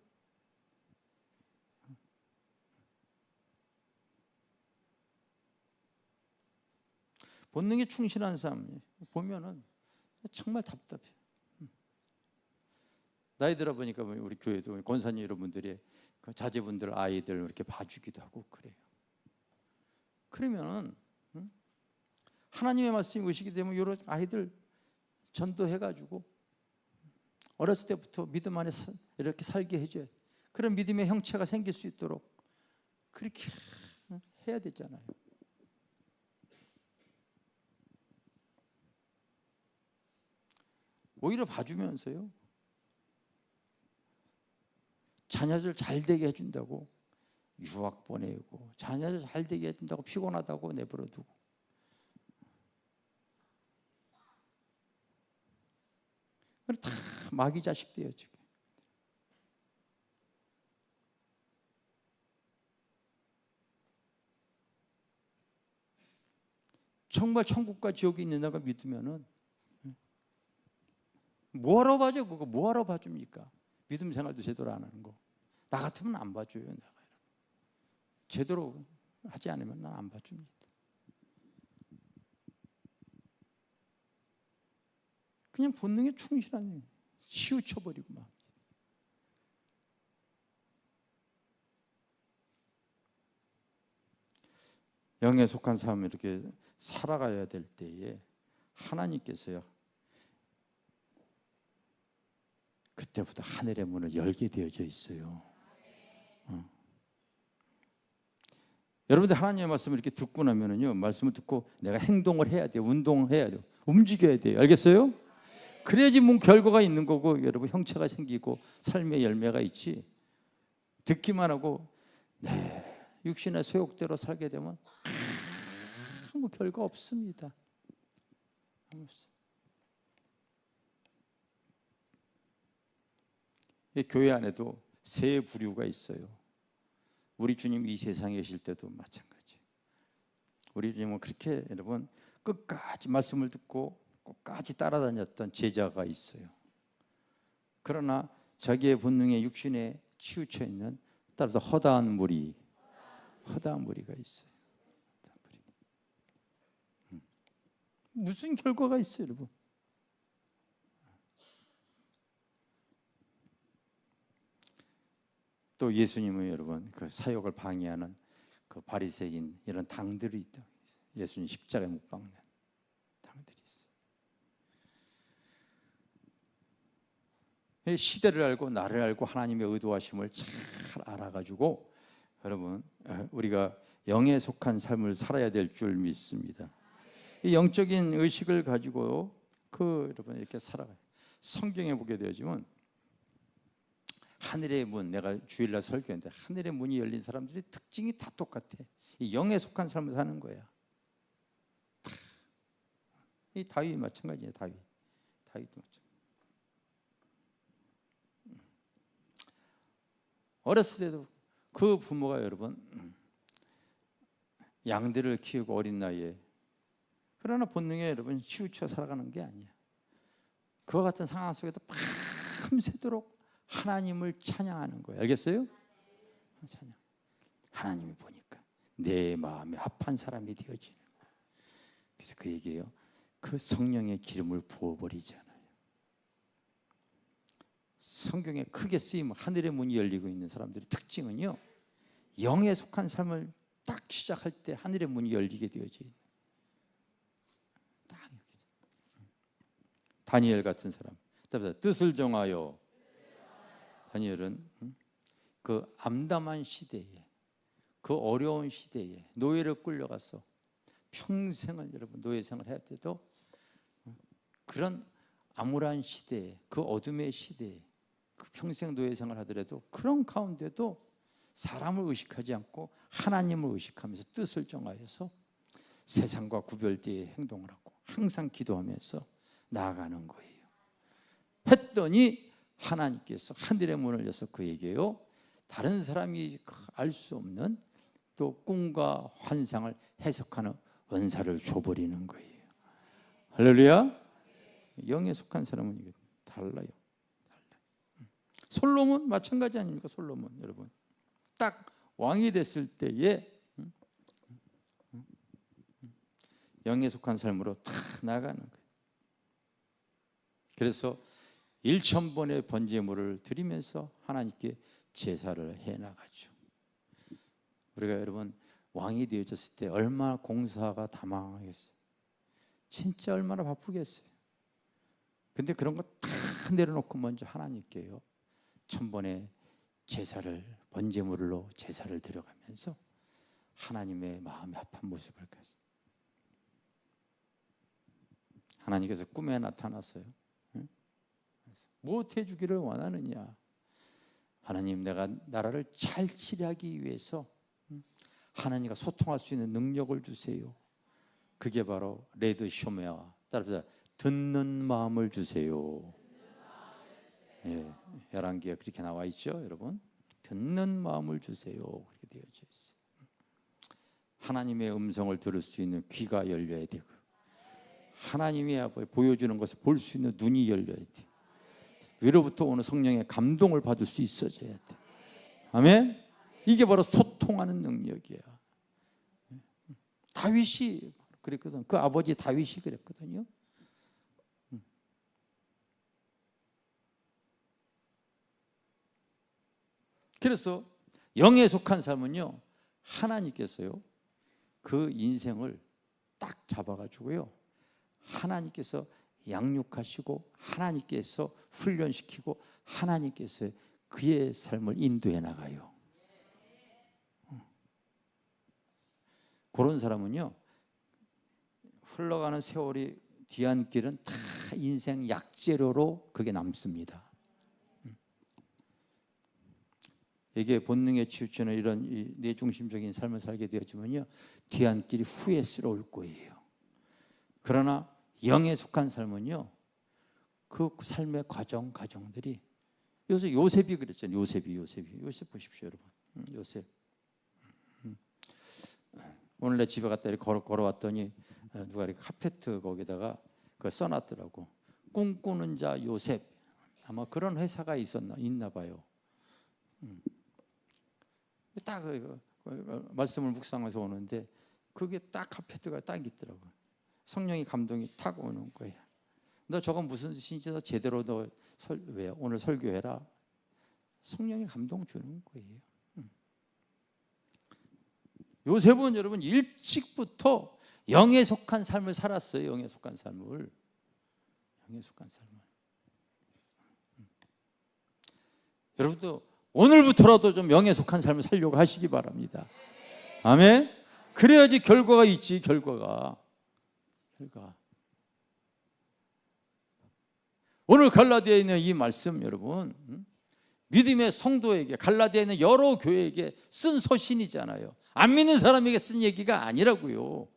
본능에 충실한 삶 보면은 정말 답답해요. 나이 들어 보니까 우리 교회도 권사님 여러분들이 그 자제분들 아이들 이렇게 봐주기도 하고 그래요. 그러면은 하나님의 말씀이 의식이 되면 이런 아이들 전도해가지고 어렸을 때부터 믿음 안에 이렇게 살게 해줘요. 그런 믿음의 형체가 생길 수 있도록 그렇게 해야 되잖아요. 오히려 봐주면서요 자녀들 잘 되게 해준다고 유학 보내고 자녀들 잘 되게 해준다고 피곤하다고 내버려두고 다 마귀 자식들이에요 지금. 정말 천국과 지옥이 있는다고 믿으면은 뭐하러 봐줘? 그거 뭐하러 봐줍니까? 믿음 생활도 제대로 안 하는 거. 나 같으면 안 봐줘요. 내가 제대로 하지 않으면 난 안 봐줍니다. 그냥 본능에 충실한 치우쳐버리고 막. 영에 속한 삶을 이렇게 살아가야 될 때에 하나님께서요 그때부터 하늘의 문을 열게 되어져 있어요. 여러분들 하나님의 말씀을 이렇게 듣고 나면은요 말씀을 듣고 내가 행동을 해야 돼요. 운동해야 돼요. 움직여야 돼요. 알겠어요? 그래야지 뭐 결과가 있는 거고 여러분 형체가 생기고 삶의 열매가 있지. 듣기만 하고 육신의 소욕대로 살게 되면 아무 결과 없습니다. 없어요. 교회 안에도 세 부류가 있어요. 우리 주님 이 세상에 계실 때도 마찬가지예요. 우리 주님은 그렇게 여러분 끝까지 말씀을 듣고 끝까지 따라다녔던 제자가 있어요. 그러나 자기의 본능에 육신에 치우쳐 있는 따라서 허다한 무리가 있어요. 무슨 결과가 있어요, 여러분? 또 예수님은 여러분 그 사역을 방해하는 그 바리새인 이런 당들이 있다. 예수님 십자가에 못 박는 당들이 있어요. 시대를 알고 나를 알고 하나님의 의도하심을 잘 알아가지고 여러분 우리가 영에 속한 삶을 살아야 될 줄 믿습니다. 이 영적인 의식을 가지고 그 여러분 이렇게 살아가요. 성경에 보게 되어지면 하늘의 문, 내가 주일날 설교했는데 하늘의 문이 열린 사람들이 특징이 다 똑같아. 이 영에 속한 삶을 사는 거야. 이 다윗이 마찬가지예요. 다윗도 마찬가지. 어렸을 때도 그 부모가 여러분 양들을 키우고 어린 나이에 그러나 본능에 여러분 치우쳐 살아가는 게 아니야. 그와 같은 상황 속에도 밤새도록 하나님을 찬양하는 거예요. 알겠어요? 찬양. 하나님이 보니까 내 마음에 합한 사람이 되어지는 거예요. 그래서 그 얘기예요. 그 성령의 기름을 부어버리잖아요. 성경에 크게 쓰이면 하늘의 문이 열리고 있는 사람들의 특징은요. 영에 속한 삶을 딱 시작할 때 하늘의 문이 열리게 되어져 있는. 딱 여기서. 다니엘 같은 사람. 뜻을 정하여. 다니엘은 그 암담한 시대에 그 어려운 시대에 노예로 끌려가서 평생을 여러분 노예 생활을 해야 돼도 그런 암울한 시대에, 그 어둠의 시대에, 그 평생 노예 생활을 하더라도 그런 가운데도 사람을 의식하지 않고 하나님을 의식하면서 뜻을 정하여서 세상과 구별되어 행동을 하고 항상 기도하면서 나아가는 거예요. 했더니 하나님께서 하늘의 문을 열어서 그에게요, 다른 사람이 알 수 없는 또 꿈과 환상을 해석하는 은사를 줘버리는 거예요. 할렐루야. 영에 속한 사람은 이게 달라요. 솔로몬 마찬가지 아닙니까? 솔로몬 여러분 딱 왕이 됐을 때에 영에 속한 삶으로 다 나가는 거예요. 그래서 1000번의 번제물을 드리면서 하나님께 제사를 해나가죠. 우리가 여러분 왕이 되어졌을 때 얼마나 공사가 다망하겠어요. 진짜 얼마나 바쁘겠어요. 근데 그런 거 다 내려놓고 먼저 하나님께요 1000번의 제사를, 번제물로 제사를 드려가면서 하나님의 마음이 합한 모습을 가지. 하나님께서 꿈에 나타났어요. 무엇 해주기를 원하느냐? 하나님, 내가 나라를 잘 치리하기 위해서 하나님과 소통할 수 있는 능력을 주세요. 그게 바로 레드 쇼메와 따라서 듣는 마음을 주세요. 예, 열왕기에 그렇게 나와 있죠, 여러분. 듣는 마음을 주세요. 그렇게 되어져 있어요. 하나님의 음성을 들을 수 있는 귀가 열려야 되고, 하나님이 보여주는 것을 볼 수 있는 눈이 열려야 돼. 위로부터 오는 성령의 감동을 받을 수 있어져야 돼. 아멘. 이게 바로 소통하는 능력이야. 다윗이 그랬거든. 그 아버지 다윗이 그랬거든요. 그래서 영에 속한 삶은요, 하나님께서요 그 인생을 딱 잡아가지고요, 하나님께서 양육하시고 하나님께서 훈련시키고 하나님께서 그의 삶을 인도해 나가요. 그런 사람은요, 흘러가는 세월이 뒤안길은 다 인생 약재료로 그게 남습니다. 이게 본능에 치우치는 이런 내중심적인 삶을 살게 되었지만요, 뒤안길이 후회스러울 거예요. 그러나 영에 속한 삶은요, 그 삶의 과정들이, 요새 요셉이 그랬잖아요. 요셉 보십시오, 여러분. 요셉. 오늘 내 집에 갔다 이렇게 걸어왔더니 누가 이렇게 카페트 거기다가 그거 써놨더라고. 꿈꾸는 자 요셉. 아마 그런 회사가 있나 봐요. 딱 말씀을 묵상해서 오는데 그게 딱 카페트가 딱 있더라고요. 성령의 감동이 탁 오는 거예요. 너 저건 무슨 뜻인지 너 제대로 왜 오늘 설교해라. 성령의 감동 주는 거예요. 요셉은 여러분 일찍부터 영에 속한 삶을 살았어요. 영에 속한 삶을. 여러분도 오늘부터라도 좀 영에 속한 삶을 살려고 하시기 바랍니다. 아멘. 그래야지 결과가 있지. 결과. 오늘 갈라디아에 있는 이 말씀, 여러분, 믿음의 성도에게, 갈라디아에 있는 여러 교회에게 쓴 서신이잖아요. 안 믿는 사람에게 쓴 얘기가 아니라고요.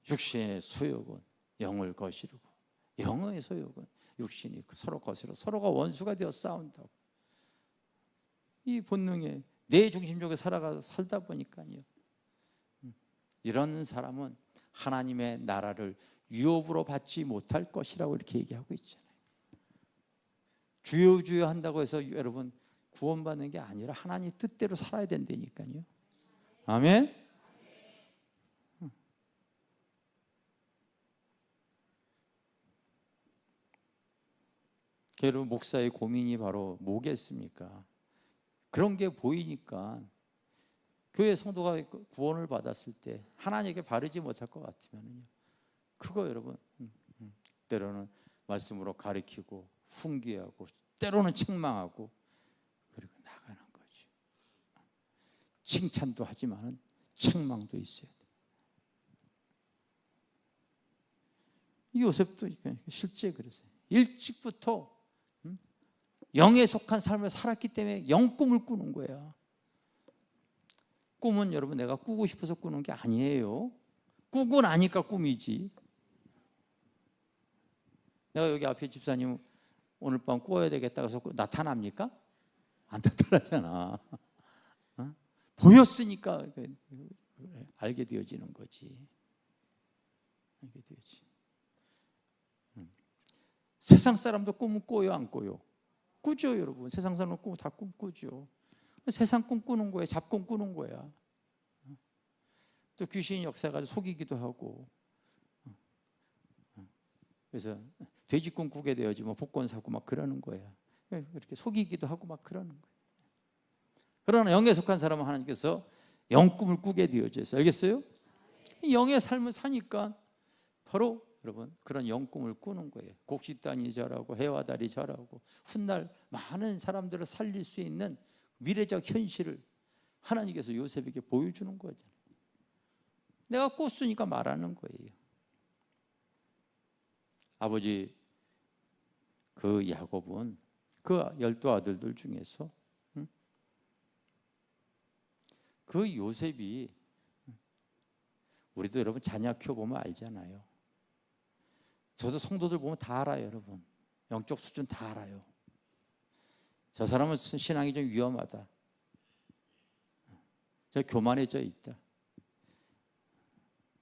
육신의 소욕은 영을 거스르고, 영의 소욕은 육신이 서로 거스르고 서로가 원수가 되어 싸운다고. 이 본능에 내 중심적으로 살다 보니까요, 이런 사람은 하나님의 나라를 유업으로 받지 못할 것이라고 이렇게 얘기하고 있잖아요. 주여 한다고 해서 여러분 구원받는 게 아니라 하나님 뜻대로 살아야 된다니까요. 아멘. 여러분, 목사의 고민이 바로 뭐겠습니까? 그런 게 보이니까 교회 성도가 구원을 받았을 때 하나님께 바르지 못할 것 같으면요, 그거 여러분 때로는 말씀으로 가르치고 훈계하고 때로는 책망하고 그리고 나가는 거죠. 칭찬도 하지만 책망도 있어야 돼. 요셉도 실제 그랬어요. 일찍부터 영에 속한 삶을 살았기 때문에 영 꿈을 꾸는 거야. 꿈은 여러분 내가 꾸고 싶어서 꾸는 게 아니에요. 꾸고 나니까 꿈이지. 내가 여기 앞에 집사님 오늘 밤 꾸어야 되겠다 해서 나타납니까? 안 나타나잖아. 어? 보였으니까 알게 되어지는 거지. 알게 되어지. 세상 사람도 꿈은 꿔요, 안 꿔요? 꾸죠, 여러분. 세상 사람은 꿈 다 꾸죠. 세상 꿈 꾸는 거야, 잡꿈 꾸는 거야. 또 귀신 역사가 속이기도 하고. 그래서 돼지 꿈 꾸게 되어지 뭐 복권 사고 막 그러는 거야. 이렇게 속이기도 하고 막 그러는 거야. 그러나 영에 속한 사람은 하나님께서 영 꿈을 꾸게 되어져 있어요. 알겠어요? 영의 삶을 사니까 바로 여러분 그런 영 꿈을 꾸는 거예요. 곡식단이 자라고 해와 달이 자라고 훗날 많은 사람들을 살릴 수 있는 미래적 현실을 하나님께서 요셉에게 보여주는 거죠. 내가 꿨으니까 말하는 거예요. 아버지 그 야곱은 그 12 아들들 중에서 그 요셉이 우리도 여러분 자녀 키워보면 알잖아요. 저도 성도들 보면 다 알아요, 여러분. 영적 수준 다 알아요. 저 사람은 신앙이 좀 위험하다. 저 교만해져 있다.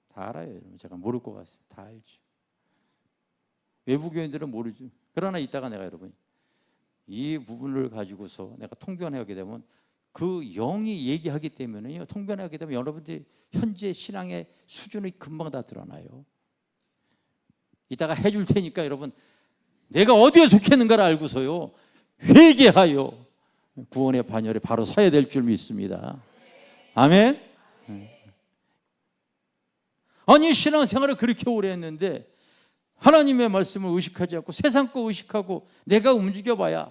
다 알아요, 여러분. 제가 모를 것 같아요. 다 알죠. 외부 교인들은 모르죠. 그러나 이따가 내가 여러분 이 부분을 가지고서 내가 통변하게 되면 그 영이 얘기하기 때문에요. 통변하게 되면 여러분들이 현재 신앙의 수준이 금방 다 드러나요. 이따가 해줄 테니까 여러분 내가 어디에 속했는가를 알고서요 회개하여 구원의 반열에 바로 서야 될 줄 믿습니다. 아멘. 아니 신앙생활을 그렇게 오래 했는데 하나님의 말씀을 의식하지 않고 세상 거 의식하고 내가 움직여봐야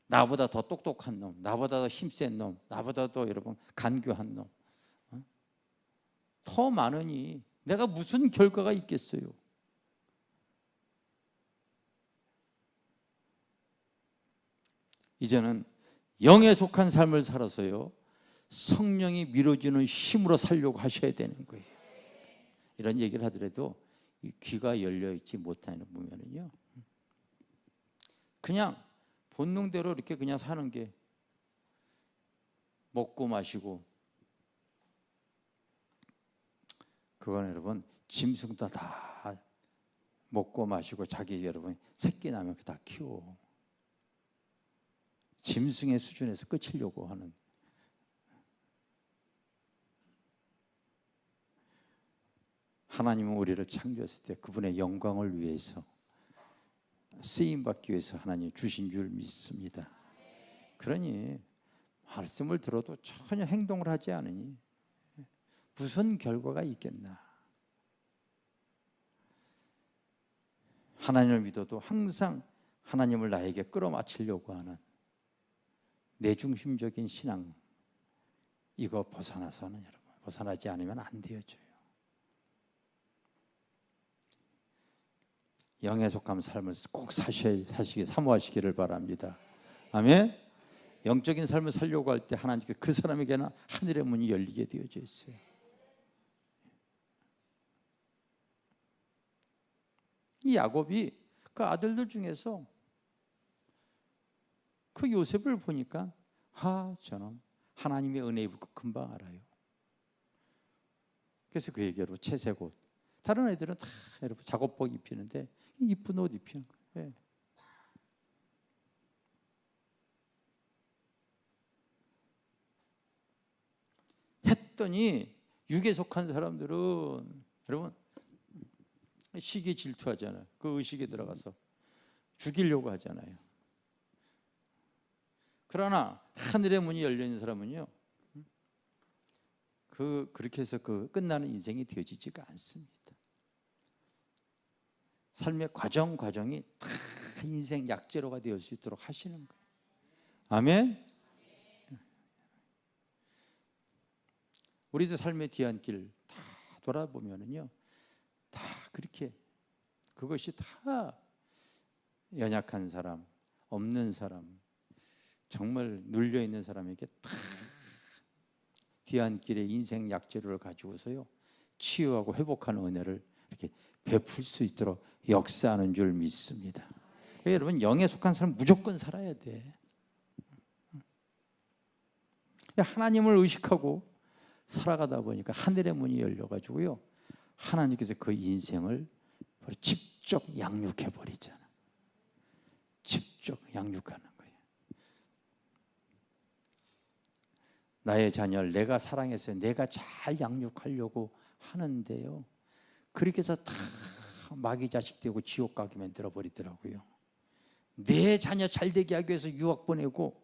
나보다 더 똑똑한 놈, 나보다 더 힘센 놈, 나보다 더 여러분 간교한 놈 더 많으니 내가 무슨 결과가 있겠어요? 이제는 영에 속한 삶을 살아서요 성령이 밀어주는 힘으로 살려고 하셔야 되는 거예요. 이런 얘기를 하더라도 귀가 열려있지 못하는 보면은요 그냥 본능대로 이렇게 그냥 사는 게 먹고 마시고 그건 여러분 짐승도 다 먹고 마시고 자기 여러분 새끼 나면 다 키워. 짐승의 수준에서 끝이려고 하는 하나님은 우리를 창조했을 때 그분의 영광을 위해서 쓰임받기 위해서 하나님 주신 줄 믿습니다. 그러니 말씀을 들어도 전혀 행동을 하지 않으니 무슨 결과가 있겠나. 하나님을 믿어도 항상 하나님을 나에게 끌어맞추려고 하는 내중심적인 신앙 이거 벗어나서는 여러분 벗어나지 않으면 안 되어져요. 영에 속한 삶을 꼭 사모하시기를 바랍니다. 아멘. 영적인 삶을 살려고 할 때 하나님께 그 사람에게는 하늘의 문이 열리게 되어져 있어요. 이 야곱이 그 아들들 중에서 그 요셉을 보니까 저는 하나님의 은혜의 복 금방 알아요. 그래서 그에게로 채색 옷, 다른 애들은 다 여러분 작업복 입히는데 이쁜 옷 입히는 거예요. 네. 했더니 육에 속한 사람들은 여러분 시기에 질투하잖아요. 그 의식에 들어가서 죽이려고 하잖아요. 그러나 하늘의 문이 열려 있는 사람은요, 그렇게 해서 끝나는 인생이 되어지지가 않습니다. 삶의 과정이 다 인생 약재로가 되어 수 있도록 하시는 거예요. 아멘. 우리도 삶의 뒤안길 다 돌아보면은요, 다 그렇게 그것이 다 연약한 사람, 없는 사람, 정말 눌려 있는 사람에게 다 뒤안길의 인생 약재료를 가지고서요 치유하고 회복하는 은혜를 이렇게 베풀 수 있도록 역사하는 줄 믿습니다. 그러니까 여러분, 영에 속한 사람 무조건 살아야 돼. 하나님을 의식하고 살아가다 보니까 하늘의 문이 열려가지고요, 하나님께서 그 인생을 직접 양육해 버리잖아. 직접 양육하는 거예요. 나의 자녀를 내가 사랑해서 내가 잘 양육하려고 하는데요, 그렇게 해서 다 마귀 자식 되고 지옥 가게 만들어 버리더라고요. 내 자녀 잘 되게 하기 위해서 유학 보내고,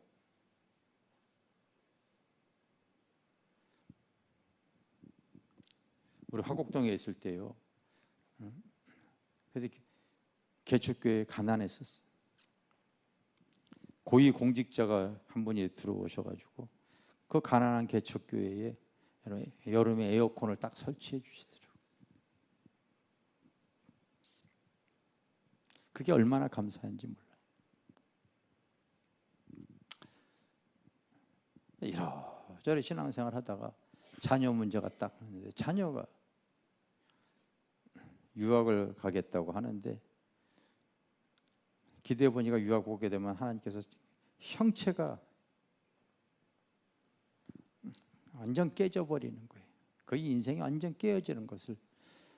우리 화곡동에 있을 때요, 그래서 개척교회에 가난했었어. 고위 공직자가 한 분이 들어오셔가지고 그 가난한 개척교회에 여름에 에어컨을 딱 설치해 주시더라고요. 그게 얼마나 감사한지 몰라. 이러저러 신앙생활 하다가 자녀 문제가 딱 있는데, 자녀가 유학을 가겠다고 하는데, 기도해 보니까 유학 오게 되면 하나님께서 형체가 완전 깨져버리는 거예요. 거의 인생이 완전 깨어지는 것을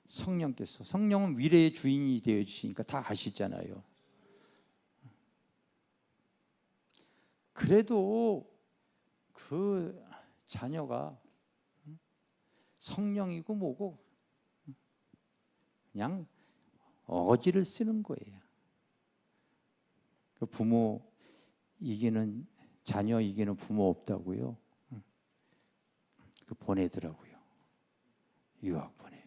성령께서, 성령은 미래의 주인이 되어 주시니까 다 아시잖아요. 그래도 그 자녀가 성령이고 뭐고 그냥 어거지를 쓰는 거예요. 그 부모 이기는, 자녀 이기는 부모 없다고요. 그 보내더라고요. 유학 보내요.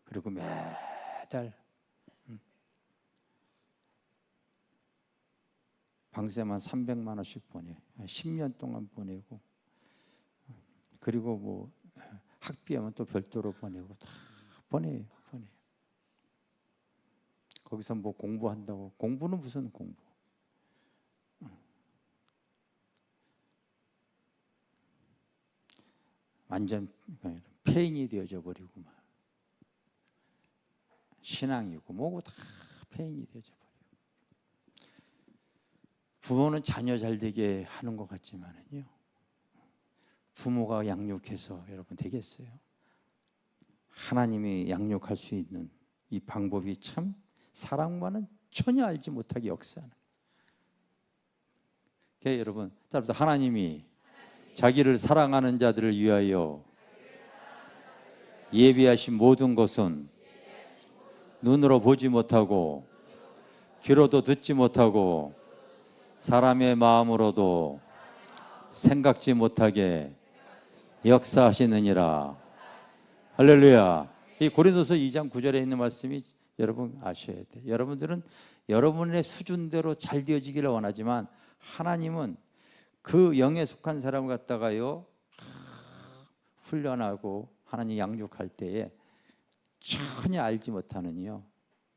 그리고 매달 방세만 300만 원씩 보내. 10년 동안 보내고, 그리고 뭐 학비하면 또 별도로 보내고, 다 보내요. 거기서 뭐 공부한다고, 공부는 무슨 공부? 완전 폐인이 되어져 버리고, 막 신앙이고 뭐고 다 폐인이 되어져 버리고. 부모는 자녀 잘 되게 하는 것 같지만은요, 부모가 양육해서 여러분 되겠어요? 하나님이 양육할 수 있는 이 방법이 참 사람과는 전혀 알지 못하게 역사하는. 그러니까 여러분, 따라서 하나님이 자기를 사랑하는 자들을 위하여 예비하신 모든 것은 눈으로 보지 못하고 귀로도 듣지 못하고 사람의 마음으로도 생각지 못하게 역사하시느니라. 할렐루야. 이 고린도서 2장 9절에 있는 말씀이 여러분 아셔야 돼요. 여러분들은 여러분의 수준대로 잘 되어지기를 원하지만, 하나님은 그 영에 속한 사람을 갖다가요 훈련하고 하나님 양육할 때에 전혀 알지 못하는요,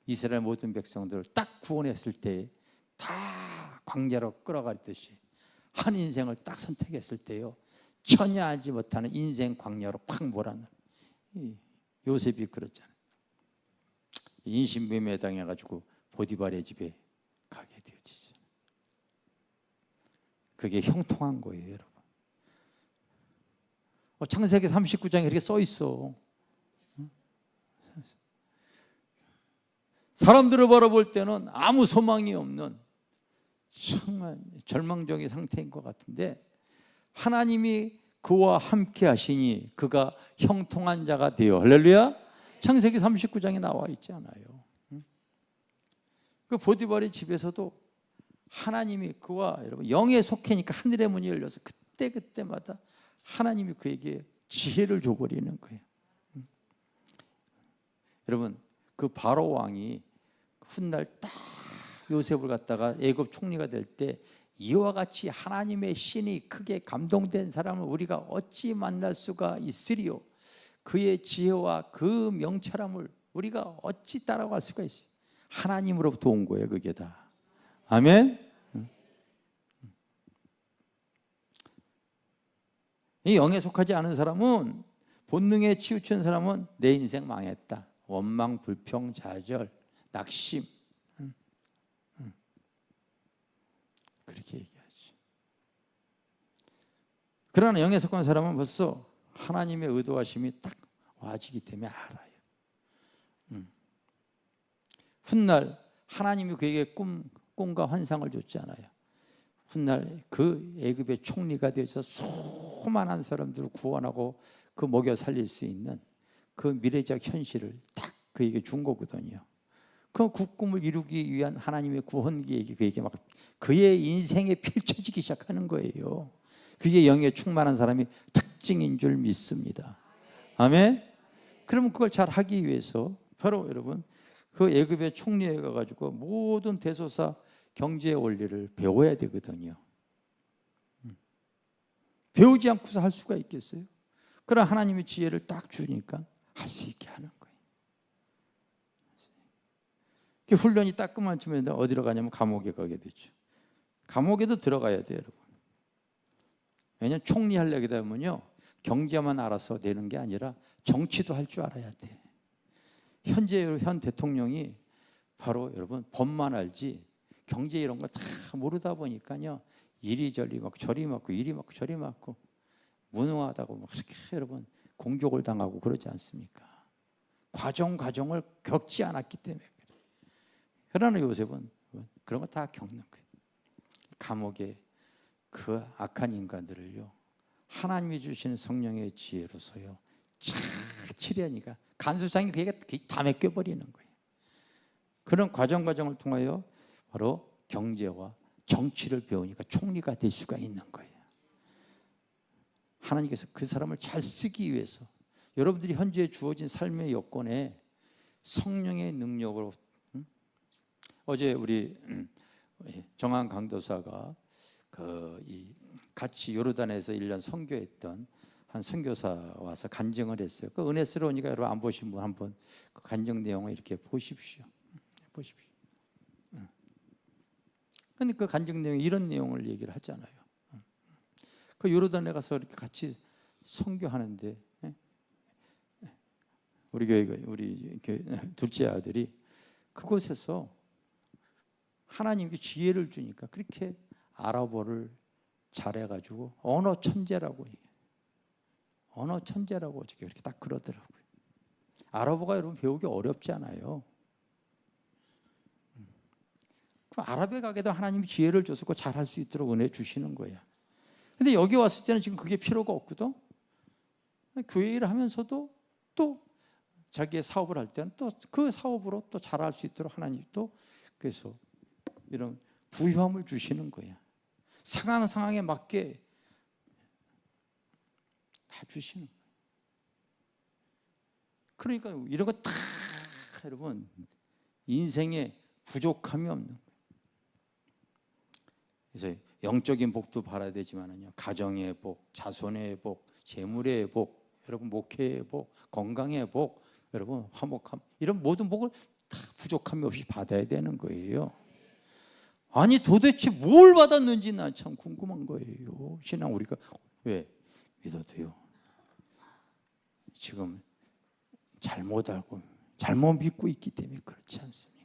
이스라엘 모든 백성들을 딱 구원했을 때 다 광야로 끌어가듯이 한 인생을 딱 선택했을 때요, 전혀 알지 못하는 인생 광야로 콱 몰아넣는. 요셉이 그렇잖아요. 인신부임에 당해가지고 보디발의 집에 가게 되어지죠. 그게 형통한 거예요, 여러분. 창세기 39장에 이렇게 써 있어. 사람들을 바라볼 때는 아무 소망이 없는 정말 절망적인 상태인 것 같은데, 하나님이 그와 함께 하시니 그가 형통한 자가 되어. 할렐루야. 창세기 39장에 나와 있지 않아요? 그 보디발의 집에서도 하나님이 그와, 여러분, 영에 속해니까 하늘의 문이 열려서 그때마다 하나님이 그에게 지혜를 줘버리는 거예요. 여러분, 그 바로 왕이 훗날 딱 요셉을 갖다가 애굽 총리가 될 때 이와 같이 하나님의 신이 크게 감동된 사람을 우리가 어찌 만날 수가 있으리요? 그의 지혜와 그 명철함을 우리가 어찌 따라갈 수가 있어요? 하나님으로부터 온 거예요, 그게 다. 아멘. 이 영에 속하지 않은 사람은, 본능에 치우친 사람은 내 인생 망했다, 원망, 불평, 좌절, 낙심, 그렇게 얘기하죠. 그러나 영에 속한 사람은 벌써 하나님의 의도하심이 딱 와지기 때문에 알아요. 훗날 하나님이 그에게 꿈과 환상을 줬잖아요. 훗날 그 애굽의 총리가 되어서 수많은 사람들을 구원하고 그 먹여 살릴 수 있는 그 미래적 현실을 딱 그에게 준 거거든요. 그 꿈을 이루기 위한 하나님의 구원 계획이 그에게 막 그의 인생에 펼쳐지기 시작하는 거예요. 그게 영에 충만한 사람이 특징인 줄 믿습니다. 아멘. 그러면 그걸 잘 하기 위해서 바로 여러분 그 애굽의 총리에 가가지고 모든 대소사 경제 원리를 배워야 되거든요. 배우지 않고서 할 수가 있겠어요? 그러나 하나님의 지혜를 딱 주니까 할 수 있게 하는 거예요. 훈련이 딱 그만두면 어디로 가냐면 감옥에 가게 되죠. 감옥에도 들어가야 돼요, 여러분. 왜냐하면 총리 하려게 되면요, 경제만 알아서 되는 게 아니라 정치도 할 줄 알아야 돼. 현 대통령이 바로 여러분 법만 알지 경제 이런 거 다 모르다 보니까요, 이리저리 막 저리 맞고 이리 맞고 저리 맞고 무능하다고 막 그렇게 여러분 공격을 당하고 그러지 않습니까? 과정을 겪지 않았기 때문에 그래요. 그러나 요셉은 그런 거 다 겪는 거예요. 감옥에 그 악한 인간들을요, 하나님이 주시는 성령의 지혜로서요 쫙 치려니까 간수장이 그게 다 맡겨버리는 거예요. 그런 과정을 통하여 바로 경제와 정치를 배우니까 총리가 될 수가 있는 거예요. 하나님께서 그 사람을 잘 쓰기 위해서 여러분들이 현재 주어진 삶의 여건에 성령의 능력으로, 어제 우리 정한 강도사가 같이 요르단에서 1년 선교했던 한 선교사 와서 간증을 했어요. 그 은혜스러우니까 여러분 안 보신 분 한번 그 간증 내용을 이렇게 보십시오. 근데 그 간증 내용에 이런 내용을 얘기를 하잖아요. 그 요르단에 가서 이렇게 같이 선교하는데 우리 교회가 우리 둘째 아들이 그곳에서 하나님께 지혜를 주니까 그렇게 아랍어를 잘해가지고 언어 천재라고 이렇게 딱 그러더라고요. 아랍어가 여러분 배우기 어렵지 않아요. 그럼 아랍에 가게도 하나님이 지혜를 줘서 잘할 수 있도록 은혜 주시는 거야. 근데 여기 왔을 때는 지금 그게 필요가 없거든. 교회 일을 하면서도 또 자기의 사업을 할 때는 또 그 사업으로 또 잘할 수 있도록 하나님이 또 그래서 이런 부유함을 주시는 거야. 상황에 맞게 다 주시는 거야. 그러니까 이런 거 다 여러분 인생에 부족함이 없는 거예요. 그래서 영적인 복도 바라야 되지만은요, 가정의 복, 자손의 복, 재물의 복, 여러분 목회의 복, 건강의 복, 여러분 화목함, 이런 모든 복을 다 부족함이 없이 받아야 되는 거예요. 아니 도대체 뭘 받았는지 나 참 궁금한 거예요. 신앙 우리가 왜 믿어도요, 지금 잘못 알고 잘못 믿고 있기 때문에 그렇지 않습니까?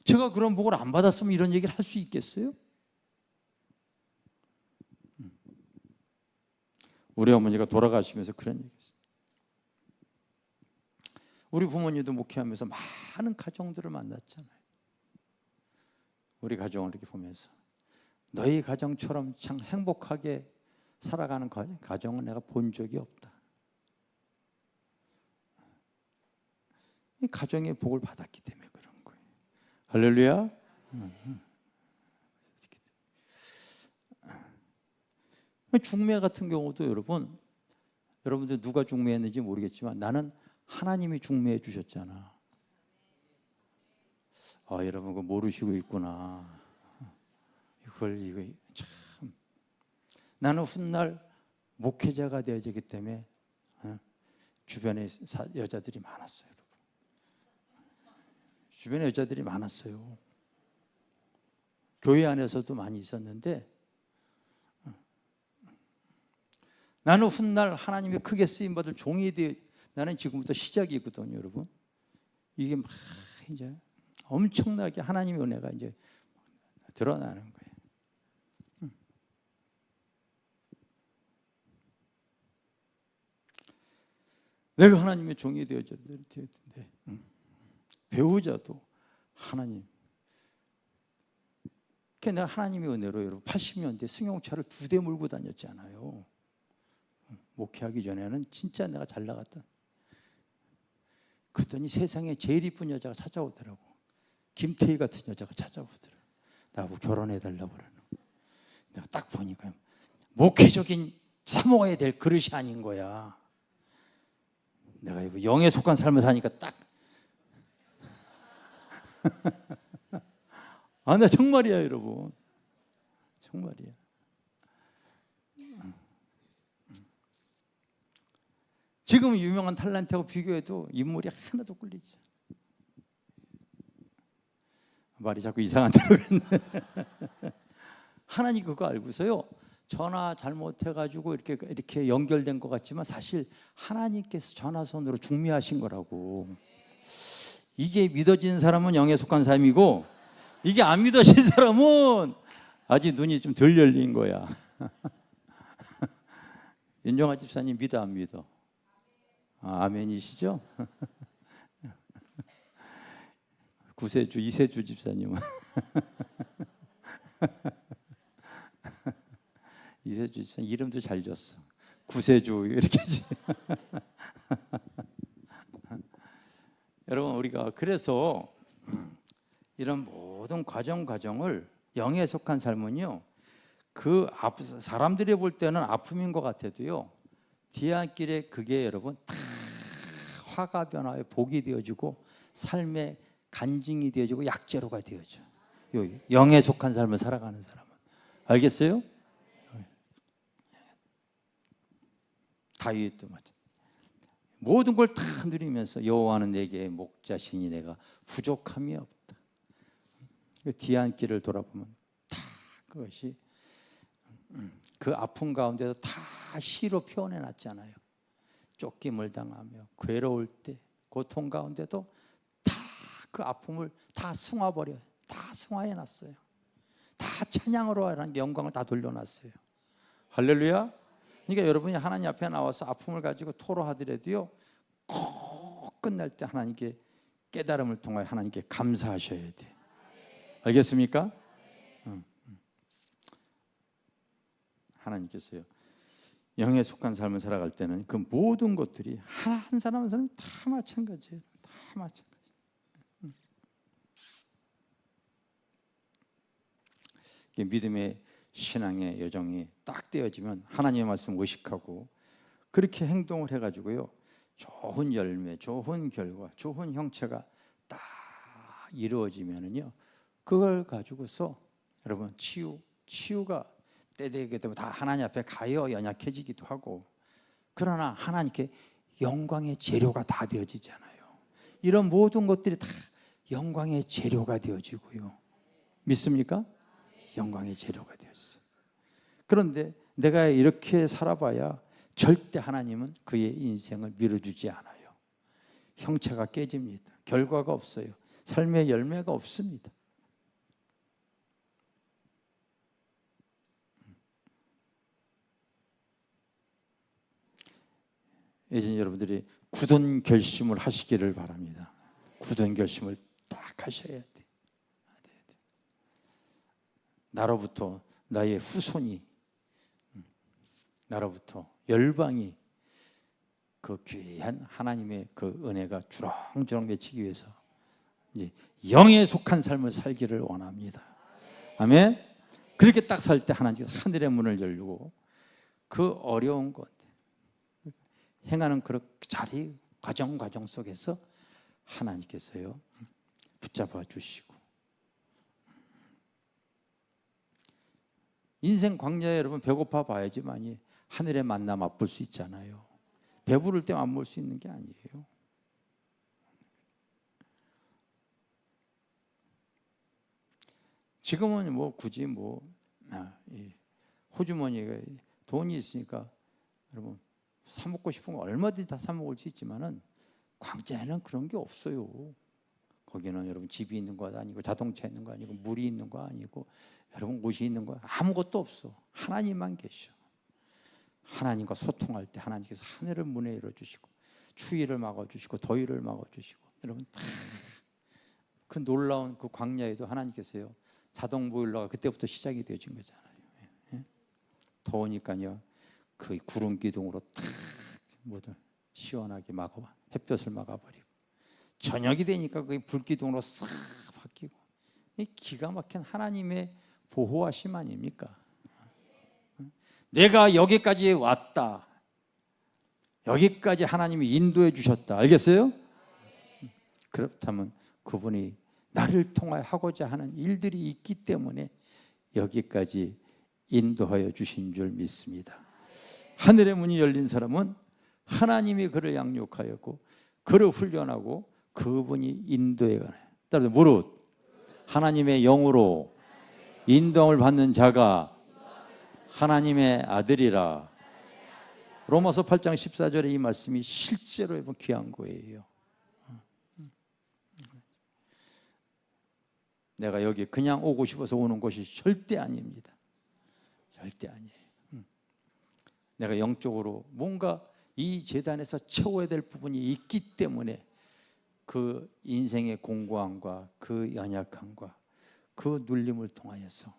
제가 그런 복을 안 받았으면 이런 얘기를 할 수 있겠어요? 우리 어머니가 돌아가시면서 그런 얘기했어요. 우리 부모님도 목회하면서 많은 가정들을 만났잖아요. 우리 가정을 이렇게 보면서 너희 가정처럼 참 행복하게 살아가는 가정은 내가 본 적이 없다. 이 가정의 복을 받았기 때문에 그런 거예요. 할렐루야. 중매 같은 경우도 여러분들 누가 중매했는지 모르겠지만 나는 하나님이 중매해 주셨잖아. 여러분 그거 모르시고 있구나. 이거 참. 나는 훗날 목회자가 되어지기 때문에 주변에 여자들이 많았어요. 여러분. 주변에 여자들이 많았어요. 교회 안에서도 많이 있었는데 나는 훗날 하나님의 크게 쓰임받을 종이 되어, 나는 지금부터 시작이거든요, 여러분. 이게 막 이제 엄청나게 하나님의 은혜가 이제 드러나는 거예요. 내가 하나님의 종이 되어져야 되는데 배우자도 하나님. 그러니까 내가 하나님의 은혜로 여러분 80년대 승용차를 2대 몰고 다녔잖아요. 목회하기 전에는 진짜 내가 잘 나갔던. 그랬더니 세상에 제일 이쁜 여자가 찾아오더라고. 김태희 같은 여자가 찾아오더라고. 나하고 결혼해달라고 그러는. 내가 딱 보니까 목회적인 사모해야 될 그릇이 아닌 거야. 내가 이거 영에 속한 삶을 사니까 딱. 나 정말이야, 여러분. 정말이야. 지금 유명한 탤런트하고 비교해도 인물이 하나도 꿀리지. 말이 자꾸 이상한 데로 갔네. 하나님 그거 알고서요. 전화 잘못해가지고 이렇게 연결된 것 같지만 사실 하나님께서 전화선으로 중미하신 거라고. 이게 믿어지는 사람은 영에 속한 삶이고 이게 안 믿어진 사람은 아직 눈이 좀 덜 열린 거야. 윤정아 집사님 믿어 안 믿어? 아멘이시죠? 구세주 이세주 집사님은 이세주 집사님 이름도 잘 줬어. 구세주 이렇게. 여러분 우리가 그래서 이런 모든 과정을 영에 속한 삶은요, 그 사람들이 볼 때는 아픔인 것 같아도요, 뒤안길에 그게 여러분 다 화가 변화에 복이 되어지고 삶의 간증이 되어지고 약재로가 되어져. 영에 속한 삶을 살아가는 사람은. 알겠어요? 다윗도 마찬가지. 모든 걸 다 누리면서 여호와는 내게 목자시니 내가 부족함이 없다. 뒤안길을 돌아보면 다 그것이 그 아픔 가운데서 다 시로 표현해 놨잖아요. 쫓김을 당하며 괴로울 때 고통 가운데도 다 그 아픔을 다 승화버려요. 다 승화해 놨어요. 다 찬양으로 하는 영광을 다 돌려놨어요. 할렐루야. 그러니까 여러분이 하나님 앞에 나와서 아픔을 가지고 토로하더라도요, 꼭 끝날 때 하나님께 깨달음을 통하여 하나님께 감사하셔야 돼. 알겠습니까? 하나님께서요, 영에 속한 삶을 살아갈 때는 그 모든 것들이 한 사람 한 사람 다 마찬가지예요. 다 마찬가지. 믿음의 신앙의 여정이 딱 되어지면 하나님의 말씀 의식하고 그렇게 행동을 해가지고요, 좋은 열매, 좋은 결과, 좋은 형체가 딱 이루어지면은요, 그걸 가지고서 여러분 치유가 때되게 되면 다 하나님 앞에 가여 연약해지기도 하고, 그러나 하나님께 영광의 재료가 다 되어지잖아요. 이런 모든 것들이 다 영광의 재료가 되어지고요. 믿습니까? 영광의 재료가 되었어요. 그런데 내가 이렇게 살아봐야 절대 하나님은 그의 인생을 밀어주지 않아요. 형체가 깨집니다. 결과가 없어요. 삶의 열매가 없습니다. 이제 여러분들이 굳은 결심을 하시기를 바랍니다. 굳은 결심을 딱 하셔야 돼. 나로부터 나의 후손이, 나로부터 열방이 그 귀한 하나님의 그 은혜가 주렁주렁 맺히기 위해서 이제 영에 속한 삶을 살기를 원합니다. 아멘. 그렇게 딱 살 때 하나님께서 하늘의 문을 열고 그 어려운 것 행하는 그 자리 과정 속에서 하나님께서요 붙잡아 주시고 인생 광야에 여러분 배고파 봐야지만이 하늘의 만나 맛볼 수 있잖아요. 배부를 때 맛볼 수 있는 게 아니에요. 지금은 뭐 굳이 이 호주머니가 돈이 있으니까 여러분 사 먹고 싶은 거 얼마든지 다 사 먹을 수 있지만은 광야에는 그런 게 없어요. 거기는 여러분 집이 있는 거 아니고 자동차 있는 거 아니고 물이 있는 거 아니고 여러분 옷이 있는 거 아무것도 없어. 하나님만 계셔. 하나님과 소통할 때 하나님께서 하늘을 문에 열어주시고 추위를 막아주시고 더위를 막아주시고 여러분 다 그 놀라운 그 광야에도 하나님께서요 자동 보일러가 그때부터 시작이 되어진 거잖아요. 예? 더우니까요 그 구름 기둥으로 탁 모두 시원하게 막아 햇볕을 막아버리고 저녁이 되니까 그게 불기둥으로 싹 바뀌고 이 기가 막힌 하나님의 보호하심 아닙니까? 내가 여기까지 왔다. 여기까지 하나님이 인도해 주셨다. 알겠어요? 그렇다면 그분이 나를 통하여 하고자 하는 일들이 있기 때문에 여기까지 인도하여 주신 줄 믿습니다. 하늘의 문이 열린 사람은 하나님이 그를 양육하였고 그를 훈련하고 그분이 인도해 가네. 따라서 무릇 하나님의 영으로 인도함을 받는 자가 하나님의 아들이라. 로마서 8장 14절에 이 말씀이 실제로 귀한 거예요. 내가 여기 그냥 오고 싶어서 오는 곳이 절대 아닙니다. 절대 아니에요. 내가 영적으로 뭔가 이 재단에서 채워야 될 부분이 있기 때문에 그 인생의 공고함과 그 연약함과 그 눌림을 통하여서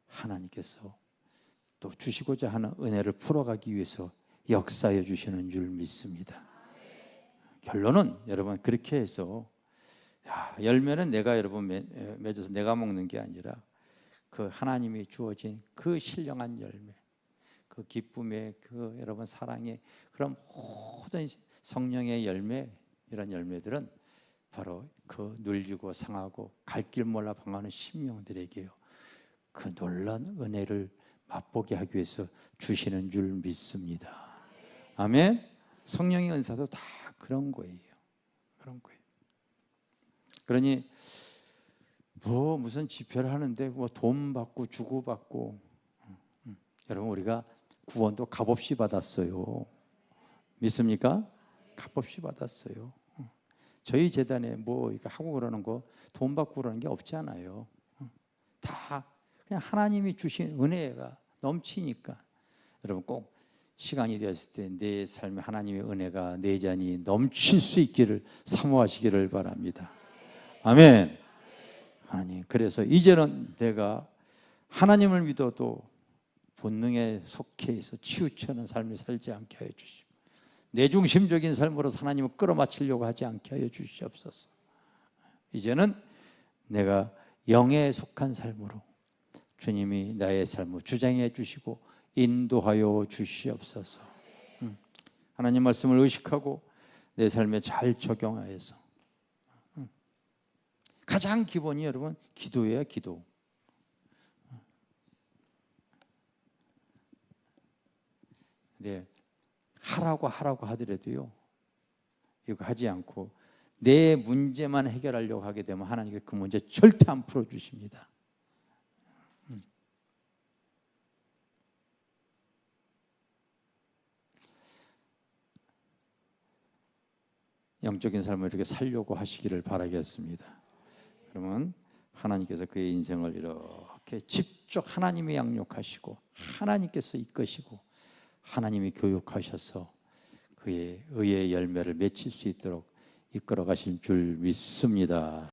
하나님께서 또 주시고자 하는 은혜를 풀어가기 위해서 역사해 주시는 줄 믿습니다. 결론은 여러분 그렇게 해서 열매는 내가 여러분 맺어서 내가 먹는 게 아니라 그 하나님이 주어진 그 신령한 열매, 그 기쁨의 그 여러분 사랑의 그런 모든 성령의 열매, 이런 열매들은 바로 그 눌리고 상하고 갈 길 몰라 방황하는 심령들에게요 그 놀라운 은혜를 맛보게 하기 위해서 주시는 줄 믿습니다. 아멘. 성령의 은사도 다 그런 거예요. 그런 거예요. 그러니 무슨 집회를 하는데 돈 받고 주고 받고 여러분 우리가 구원도 값없이 받았어요. 믿습니까? 값없이 받았어요. 저희 재단에 이거 하고 그러는 거 돈 받고 그러는 게 없잖아요. 다 그냥 하나님이 주신 은혜가 넘치니까 여러분 꼭 시간이 되었을 때 내 삶에 하나님의 은혜가 내 잔이 넘칠 수 있기를 사모하시기를 바랍니다. 아멘. 하나님, 그래서 이제는 내가 하나님을 믿어도 본능에 속해 있어 치우치는 삶을 살지 않게 하여 주시고 내 중심적인 삶으로 하나님을 끌어맞추려고 하지 않게 하여 주시옵소서. 이제는 내가 영에 속한 삶으로 주님이 나의 삶을 주장해 주시고 인도하여 주시옵소서. 하나님 말씀을 의식하고 내 삶에 잘 적용하여서 가장 기본이 여러분 기도예요. 기도. 네, 하라고 하더라도요 이거 하지 않고 내 문제만 해결하려고 하게 되면 하나님께 그 문제 절대 안 풀어주십니다. 영적인 삶을 이렇게 살려고 하시기를 바라겠습니다. 그러면 하나님께서 그의 인생을 이렇게 직접 하나님이 양육하시고 하나님께서 이끄시고 하나님이 교육하셔서 그의 의의 열매를 맺힐 수 있도록 이끌어 가실 줄 믿습니다.